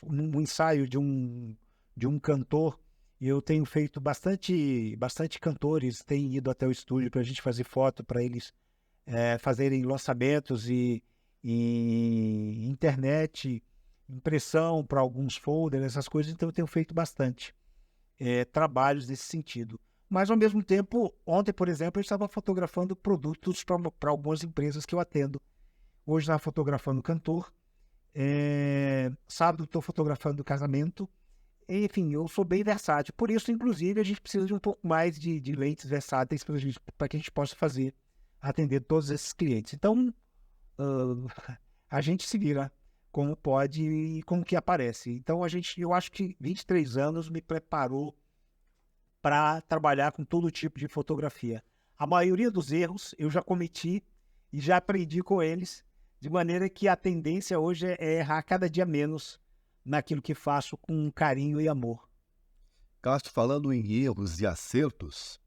um ensaio de um cantor. E eu tenho feito bastante cantores têm ido até o estúdio para a gente fazer foto, para eles fazerem lançamentos e internet, impressão para alguns folders, essas coisas. Então eu tenho feito bastante trabalhos nesse sentido. Mas, ao mesmo tempo, ontem, por exemplo, eu estava fotografando produtos para algumas empresas que eu atendo. Hoje estava fotografando cantor. Sábado estou fotografando casamento. Enfim, eu sou bem versátil. Por isso, inclusive, a gente precisa de um pouco mais de lentes versáteis para que a gente possa atender todos esses clientes. Então, a gente se vira como pode e como que aparece. Então, eu acho que 23 anos me preparou para trabalhar com todo tipo de fotografia. A maioria dos erros eu já cometi e já aprendi com eles, de maneira que a tendência hoje é errar cada dia menos naquilo que faço com carinho e amor. Castro, falando em erros e acertos,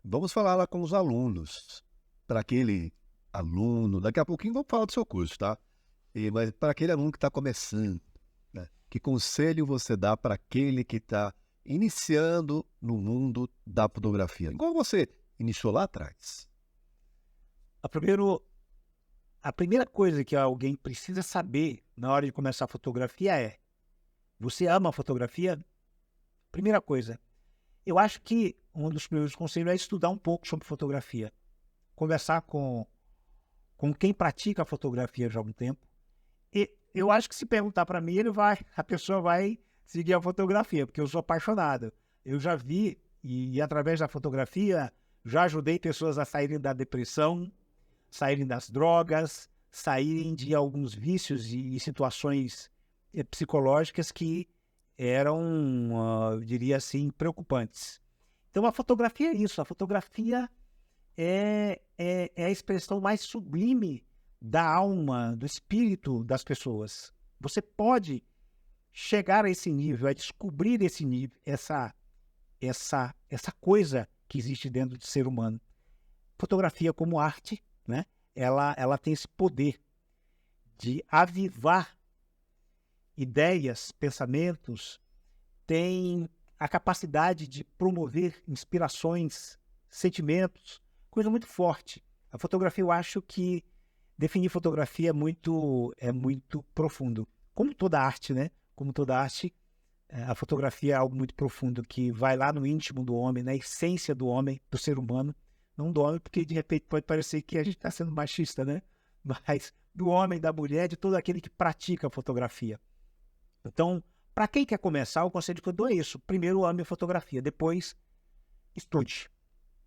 vamos falar lá com os alunos. Para aquele aluno, daqui a pouquinho vamos falar do seu curso, tá? Mas para aquele aluno que está começando, né? Que conselho você dá para aquele que está iniciando no mundo da fotografia? Igual você iniciou lá atrás. A primeira coisa que alguém precisa saber na hora de começar a fotografia é: você ama a fotografia? Primeira coisa. Eu acho que um dos primeiros conselhos é estudar um pouco sobre fotografia. Conversar com quem pratica a fotografia já há algum tempo. E eu acho que se perguntar para mim, a pessoa vai seguir a fotografia, porque eu sou apaixonado. Eu já vi, e através da fotografia, já ajudei pessoas a saírem da depressão, saírem das drogas, saírem de alguns vícios e situações psicológicas que eram, eu diria assim, preocupantes. Então, a fotografia é isso. A fotografia é a expressão mais sublime da alma, do espírito das pessoas. Você pode chegar a esse nível, a descobrir esse nível, essa coisa que existe dentro do ser humano. Fotografia como arte, né? Ela tem esse poder de avivar ideias, pensamentos, tem a capacidade de promover inspirações, sentimentos, coisa muito forte. A fotografia, eu acho que definir fotografia é muito profundo. Como toda arte, né? Como toda arte, a fotografia é algo muito profundo que vai lá no íntimo do homem, na essência do homem, do ser humano. Não do homem, porque de repente pode parecer que a gente está sendo machista, né? Mas do homem, da mulher, de todo aquele que pratica a fotografia. Então, para quem quer começar, o conselho que eu dou é isso. Primeiro, ame a fotografia. Depois, estude.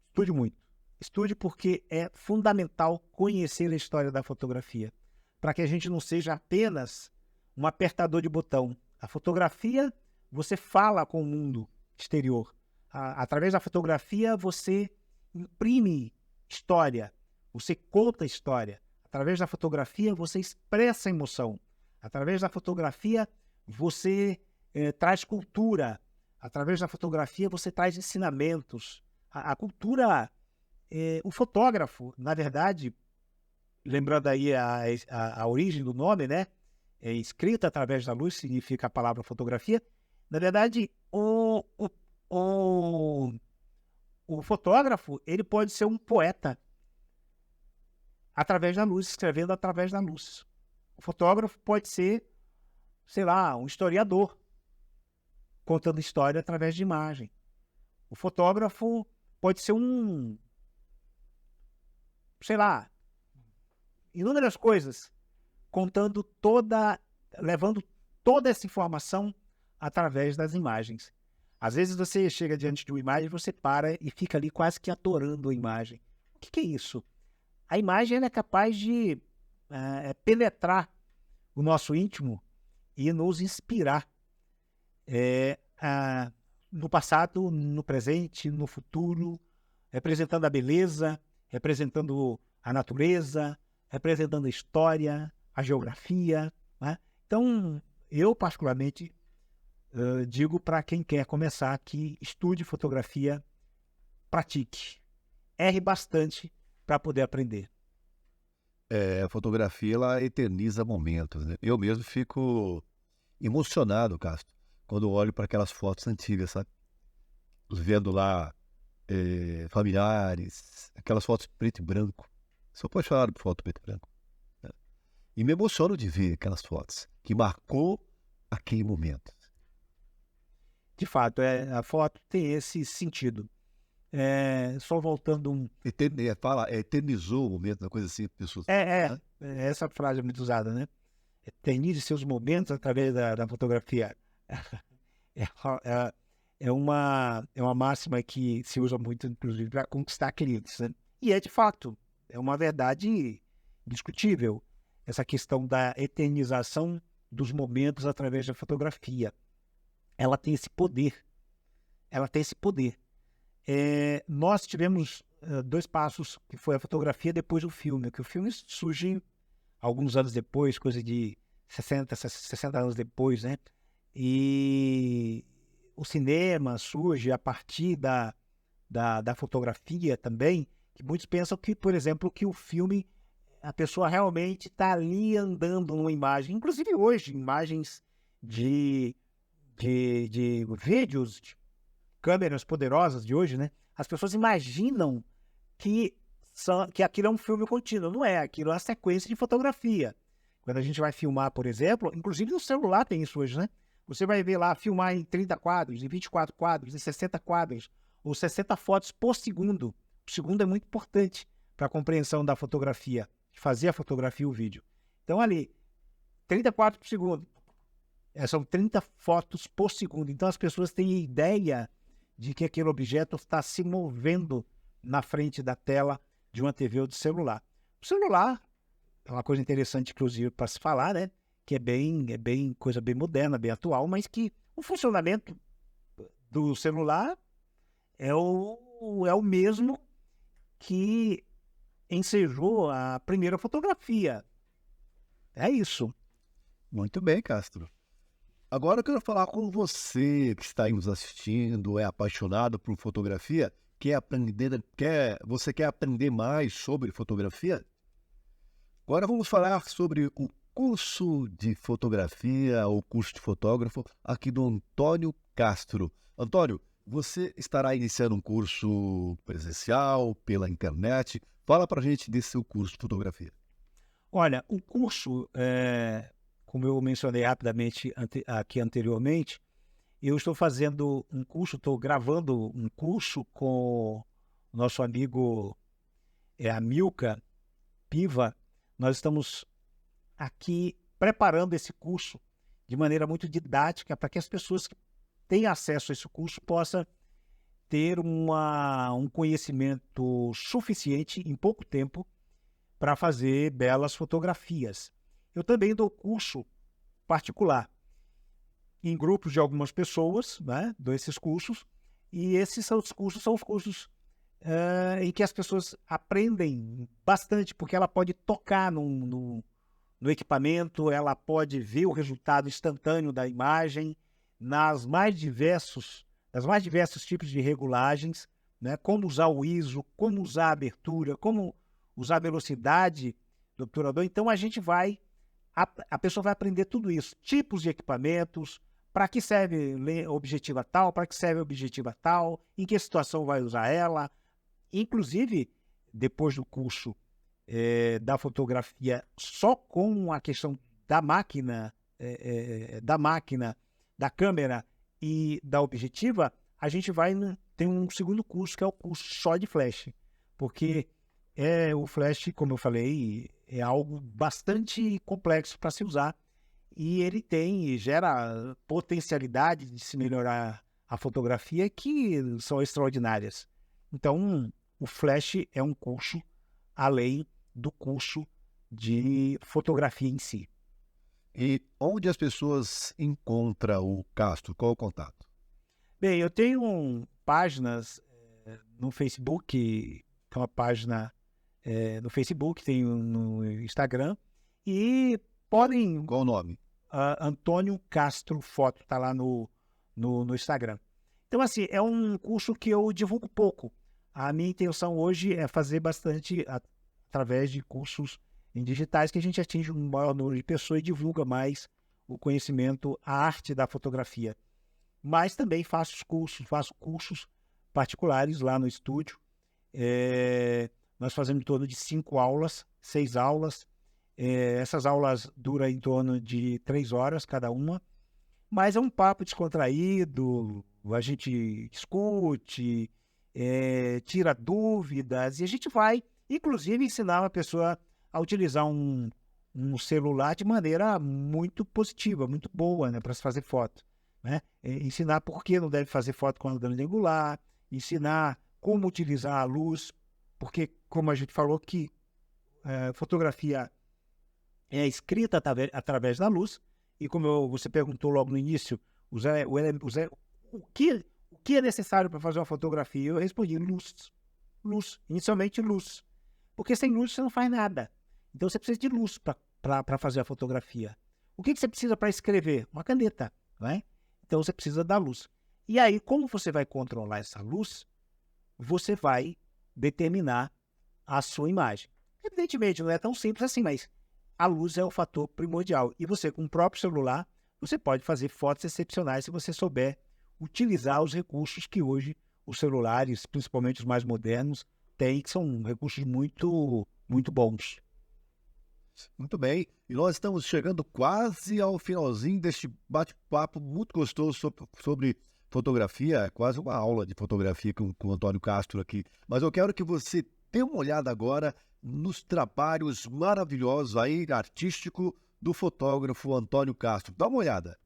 Estude muito. Estude porque é fundamental conhecer a história da fotografia. Para que a gente não seja apenas um apertador de botão. A fotografia, você fala com o mundo exterior. Através da fotografia, você imprime história. Você conta história. Através da fotografia, você expressa emoção. Através da fotografia, você traz cultura. Através da fotografia, você traz ensinamentos. A cultura, o fotógrafo, na verdade, lembrando aí a origem do nome, né? Escrita através da luz, significa a palavra fotografia. Na verdade, o fotógrafo, ele pode ser um poeta através da luz, escrevendo através da luz. O fotógrafo pode ser, sei lá, um historiador, contando história através de imagem. O fotógrafo pode ser sei lá, inúmeras coisas, levando toda essa informação através das imagens. Às vezes você chega diante de uma imagem, você para e fica ali quase que adorando a imagem. O que é isso? A imagem ela é capaz de penetrar o nosso íntimo e nos inspirar no passado, no presente, no futuro, representando a beleza, representando a natureza, representando a história, a geografia, né? Então, eu particularmente digo para quem quer começar que estude fotografia, pratique, erre bastante para poder aprender. A fotografia, ela eterniza momentos, né? Eu mesmo fico emocionado, Castro, quando olho para aquelas fotos antigas, sabe? Vendo lá familiares, aquelas fotos preto e branco. Sou apaixonado por foto preto e branco, né? E me emociono de ver aquelas fotos que marcou aquele momento. De fato, a foto tem esse sentido. Só voltando Eternizou o momento, uma coisa assim, pessoas. essa frase é muito usada, né? Eternize seus momentos através da fotografia. É uma máxima que se usa muito, inclusive, para conquistar clientes, né? E de fato, é uma verdade indiscutível essa questão da eternização dos momentos através da fotografia. Ela tem esse poder. Nós tivemos 2 passos, que foi a fotografia depois do filme, que o filme surge alguns anos depois, coisa de 60 anos depois, né? E o cinema surge a partir da fotografia também, que muitos pensam que, por exemplo, que o filme, a pessoa realmente está ali andando numa imagem, inclusive hoje, imagens de vídeos, de câmeras poderosas de hoje, né? As pessoas imaginam que aquilo é um filme contínuo. Não é, aquilo é uma sequência de fotografia. Quando a gente vai filmar, por exemplo, inclusive no celular tem isso hoje, né? Você vai ver lá, filmar em 30 quadros, em 24 quadros, em 60 quadros, ou 60 fotos por segundo. O segundo é muito importante para a compreensão da fotografia, de fazer a fotografia e o vídeo. Então ali, 30 quadros por segundo. São 30 fotos por segundo. Então as pessoas têm ideia de que aquele objeto está se movendo na frente da tela de uma TV ou de celular. O celular é uma coisa interessante, inclusive, para se falar, né? Que é coisa bem moderna, bem atual, mas que o funcionamento do celular é o mesmo que ensejou a primeira fotografia. É isso. Muito bem, Castro. Agora eu quero falar com você que está aí nos assistindo, é apaixonado por fotografia, você quer aprender mais sobre fotografia? Agora vamos falar sobre o curso de fotografia, ou curso de fotógrafo, aqui do Antônio Castro. Antônio, você estará iniciando um curso presencial, pela internet. Fala pra gente desse seu curso de fotografia. Olha, o curso, como eu mencionei rapidamente aqui anteriormente, eu estou fazendo um curso, estou gravando um curso com o nosso amigo Amilcar Piva. Nós estamos aqui preparando esse curso de maneira muito didática para que as pessoas que têm acesso a esse curso possam ter um conhecimento suficiente em pouco tempo para fazer belas fotografias. Eu também dou curso particular em grupos de algumas pessoas, né? Dou esses cursos, e esses são os cursos em que as pessoas aprendem bastante, porque ela pode tocar no equipamento, ela pode ver o resultado instantâneo da imagem, nas mais diversos tipos de regulagens, né? Como usar o ISO, como usar a abertura, como usar a velocidade do obturador. Então a pessoa vai aprender tudo isso, tipos de equipamentos, para que serve objetiva tal, para que serve objetiva tal, em que situação vai usar ela. Inclusive, depois do curso da fotografia, só com a questão da máquina, da câmera e da objetiva, a gente vai ter um segundo curso, que é o curso só de flash, porque o flash, como eu falei, é algo bastante complexo para se usar, e ele gera potencialidade de se melhorar a fotografia que são extraordinárias. Então, o flash é um curso além do curso de fotografia em si. E onde as pessoas encontram o Castro? Qual o contato? Bem, eu tenho páginas no Facebook, que é uma página no Facebook, tenho no Instagram, e podem... Qual o nome? Antônio Castro Foto, está lá no Instagram. Então, assim, é um curso que eu divulgo pouco. A minha intenção hoje é fazer bastante através de cursos em digitais, que a gente atinge um maior número de pessoas e divulga mais o conhecimento, a arte da fotografia. Mas também faço cursos particulares lá no estúdio. Nós fazemos em torno de 5 aulas, 6 aulas. Essas aulas duram em torno de 3 horas cada uma, mas é um papo descontraído, a gente discute, tira dúvidas, e a gente vai, inclusive, ensinar uma pessoa a utilizar um celular de maneira muito positiva, muito boa, né, para se fazer foto. Né? Ensinar por que não deve fazer foto com a grande angular, ensinar como utilizar a luz, porque, como a gente falou, que fotografia é escrita através da luz, e como você perguntou logo no início, o que é necessário para fazer uma fotografia? Eu respondi luz, inicialmente luz, porque sem luz você não faz nada, então você precisa de luz para fazer a fotografia. O que você precisa para escrever? Uma caneta, não é? Então você precisa da luz. E aí, como você vai controlar essa luz, você vai determinar a sua imagem. Evidentemente, não é tão simples assim, mas a luz é o fator primordial. E você, com o próprio celular, você pode fazer fotos excepcionais se você souber utilizar os recursos que hoje os celulares, principalmente os mais modernos, têm, que são recursos muito, muito bons. Muito bem. E nós estamos chegando quase ao finalzinho deste bate-papo muito gostoso sobre fotografia. É quase uma aula de fotografia com o Antônio Castro aqui. Mas eu quero que você dê uma olhada agora nos trabalhos maravilhosos aí, artístico, do fotógrafo Antônio Castro. Dá uma olhada.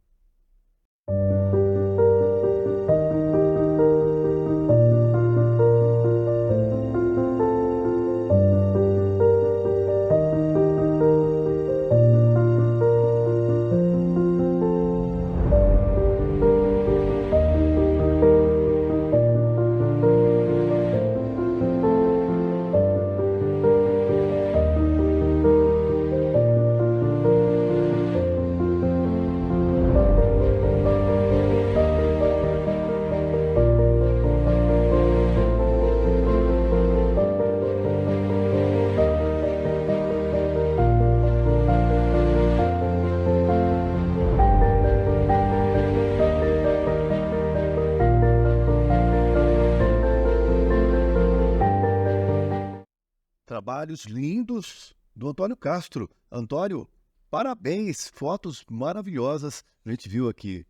Trabalhos lindos do Antônio Castro. Antônio, parabéns, fotos maravilhosas a gente viu aqui.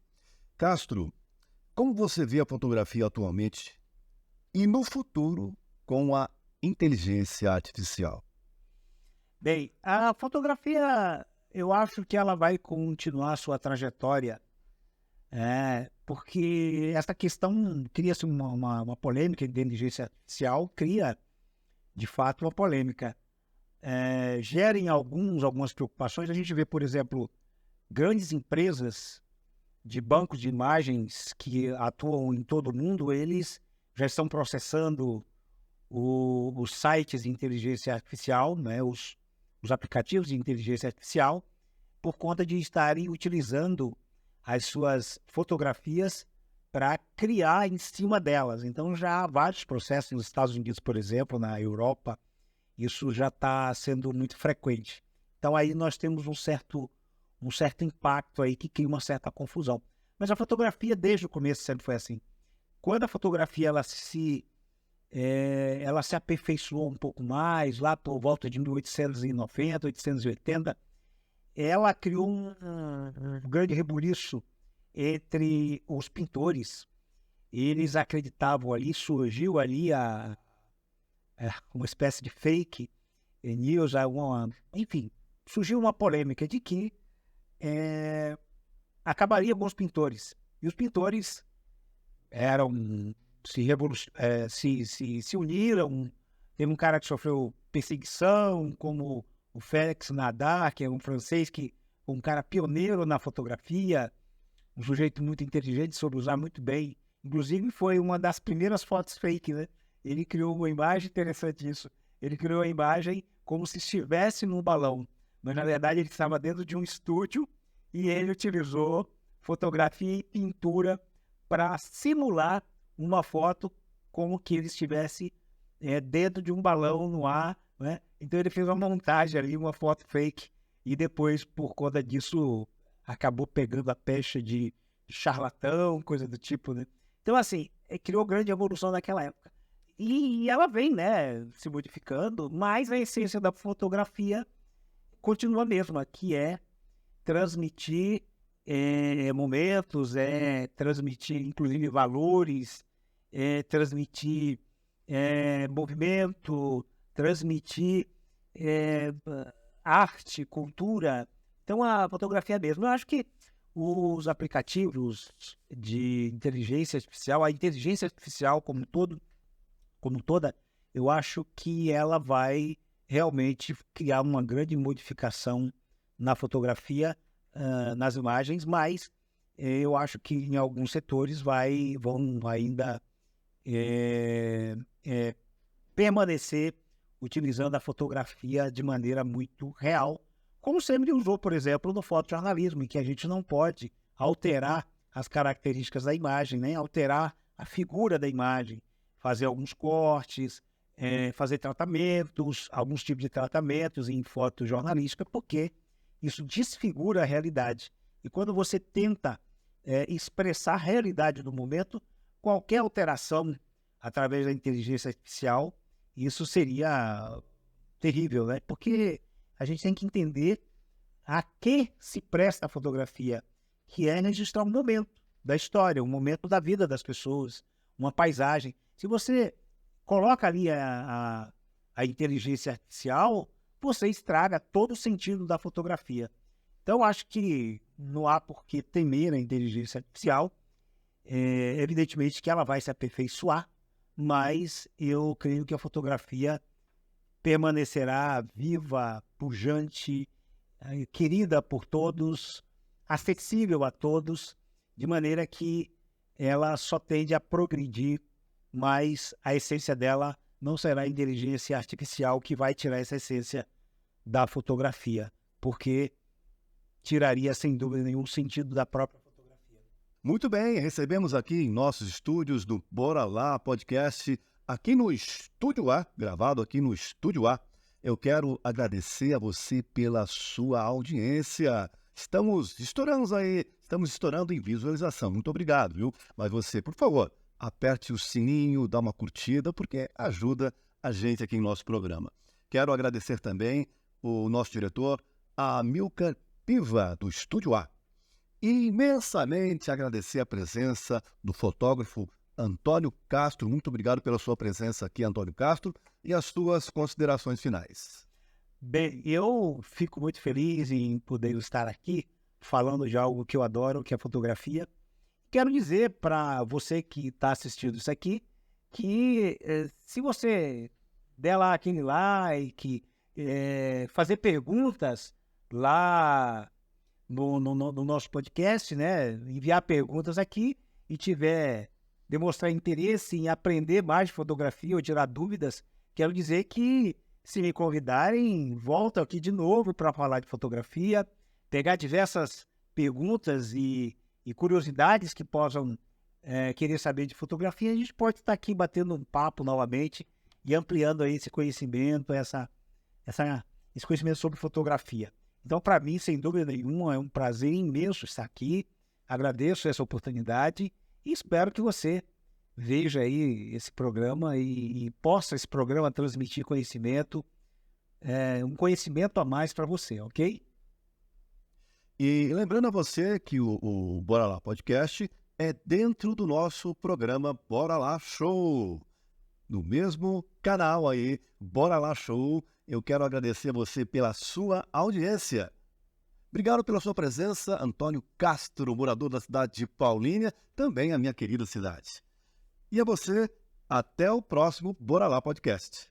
Castro, como você vê a fotografia atualmente e no futuro com a inteligência artificial? Bem, a fotografia, eu acho que ela vai continuar sua trajetória, porque essa questão cria-se uma polêmica de inteligência artificial, cria, de fato, uma polêmica. Gerem algumas preocupações. A gente vê, por exemplo, grandes empresas de bancos de imagens que atuam em todo o mundo, eles já estão processando os sites de inteligência artificial, né, os aplicativos de inteligência artificial, por conta de estarem utilizando as suas fotografias para criar em cima delas. Então já há vários processos nos Estados Unidos, por exemplo, na Europa, isso já está sendo muito frequente. Então aí nós temos um certo impacto aí que cria uma certa confusão. Mas a fotografia desde o começo sempre foi assim. Quando a fotografia ela se aperfeiçoou um pouco mais, lá por volta de 1890, 1880, ela criou um grande rebuliço entre os pintores. Eles acreditavam ali, surgiu ali uma espécie de fake news, enfim, surgiu uma polêmica de que acabaria com os pintores. E os pintores se uniram. Teve um cara que sofreu perseguição, como o Félix Nadar, que é um francês que um cara pioneiro na fotografia, um sujeito muito inteligente, soube usar muito bem. Inclusive, foi uma das primeiras fotos fake, né? Ele criou uma imagem, interessante isso. Ele criou a imagem como se estivesse num balão, mas na verdade ele estava dentro de um estúdio e ele utilizou fotografia e pintura para simular uma foto como que ele estivesse dentro de um balão no ar, né? Então ele fez uma montagem ali, uma foto fake, e depois, por conta disso, acabou pegando a pecha de charlatão, coisa do tipo, né? Então, assim, criou grande evolução naquela época. E ela vem, né, se modificando, mas a essência da fotografia continua a mesma, que é transmitir momentos, transmitir, inclusive, valores, transmitir movimento, transmitir arte, cultura. Então, a fotografia é mesmo. Eu acho que os aplicativos de inteligência artificial, a inteligência artificial como toda, eu acho que ela vai realmente criar uma grande modificação na fotografia, nas imagens, mas eu acho que em alguns setores vão ainda permanecer utilizando a fotografia de maneira muito real, como sempre usou, por exemplo, no fotojornalismo, em que a gente não pode alterar as características da imagem, né? Alterar a figura da imagem, fazer alguns cortes, fazer tratamentos, alguns tipos de tratamentos em fotojornalística, porque isso desfigura a realidade. E quando você tenta expressar a realidade do momento, qualquer alteração através da inteligência artificial, isso seria terrível, né? Porque a gente tem que entender a que se presta a fotografia, que é registrar um momento da história, um momento da vida das pessoas, uma paisagem. Se você coloca ali a inteligência artificial, você estraga todo o sentido da fotografia. Então, acho que não há por que temer a inteligência artificial. Evidentemente que ela vai se aperfeiçoar, mas eu creio que a fotografia permanecerá viva, pujante, querida por todos, acessível a todos, de maneira que ela só tende a progredir, mas a essência dela não será a inteligência artificial que vai tirar essa essência da fotografia, porque tiraria, sem dúvida nenhuma, o sentido da própria fotografia. Muito bem, recebemos aqui em nossos estúdios do Bora Lá Podcast, aqui no Estúdio A, gravado aqui no Estúdio A. Eu quero agradecer a você pela sua audiência. Estamos estourando em visualização. Muito obrigado, viu? Mas você, por favor, aperte o sininho, dá uma curtida, porque ajuda a gente aqui em nosso programa. Quero agradecer também o nosso diretor, a Amilcar Piva, do Estúdio A. E imensamente agradecer a presença do fotógrafo Antônio Castro. Muito obrigado pela sua presença aqui, Antônio Castro, e as suas considerações finais. Bem, eu fico muito feliz em poder estar aqui falando de algo que eu adoro, que é a fotografia. Quero dizer para você que está assistindo isso aqui, que se você der lá aquele like, fazer perguntas lá no nosso podcast, né? Enviar perguntas aqui e demonstrar interesse em aprender mais de fotografia ou tirar dúvidas, quero dizer que, se me convidarem, volto aqui de novo para falar de fotografia, pegar diversas perguntas e curiosidades que possam querer saber de fotografia. A gente pode estar aqui batendo um papo novamente e ampliando aí esse conhecimento, esse conhecimento sobre fotografia. Então, para mim, sem dúvida nenhuma, é um prazer imenso estar aqui. Agradeço essa oportunidade e espero que você veja aí esse programa e possa esse programa transmitir conhecimento, um conhecimento a mais para você, ok? E lembrando a você que o Bora Lá Podcast é dentro do nosso programa Bora Lá Show, no mesmo canal aí, Bora Lá Show. Eu quero agradecer a você pela sua audiência. Obrigado pela sua presença, Antônio Castro, morador da cidade de Paulínia, também a minha querida cidade. E a você, até o próximo Bora Lá Podcast.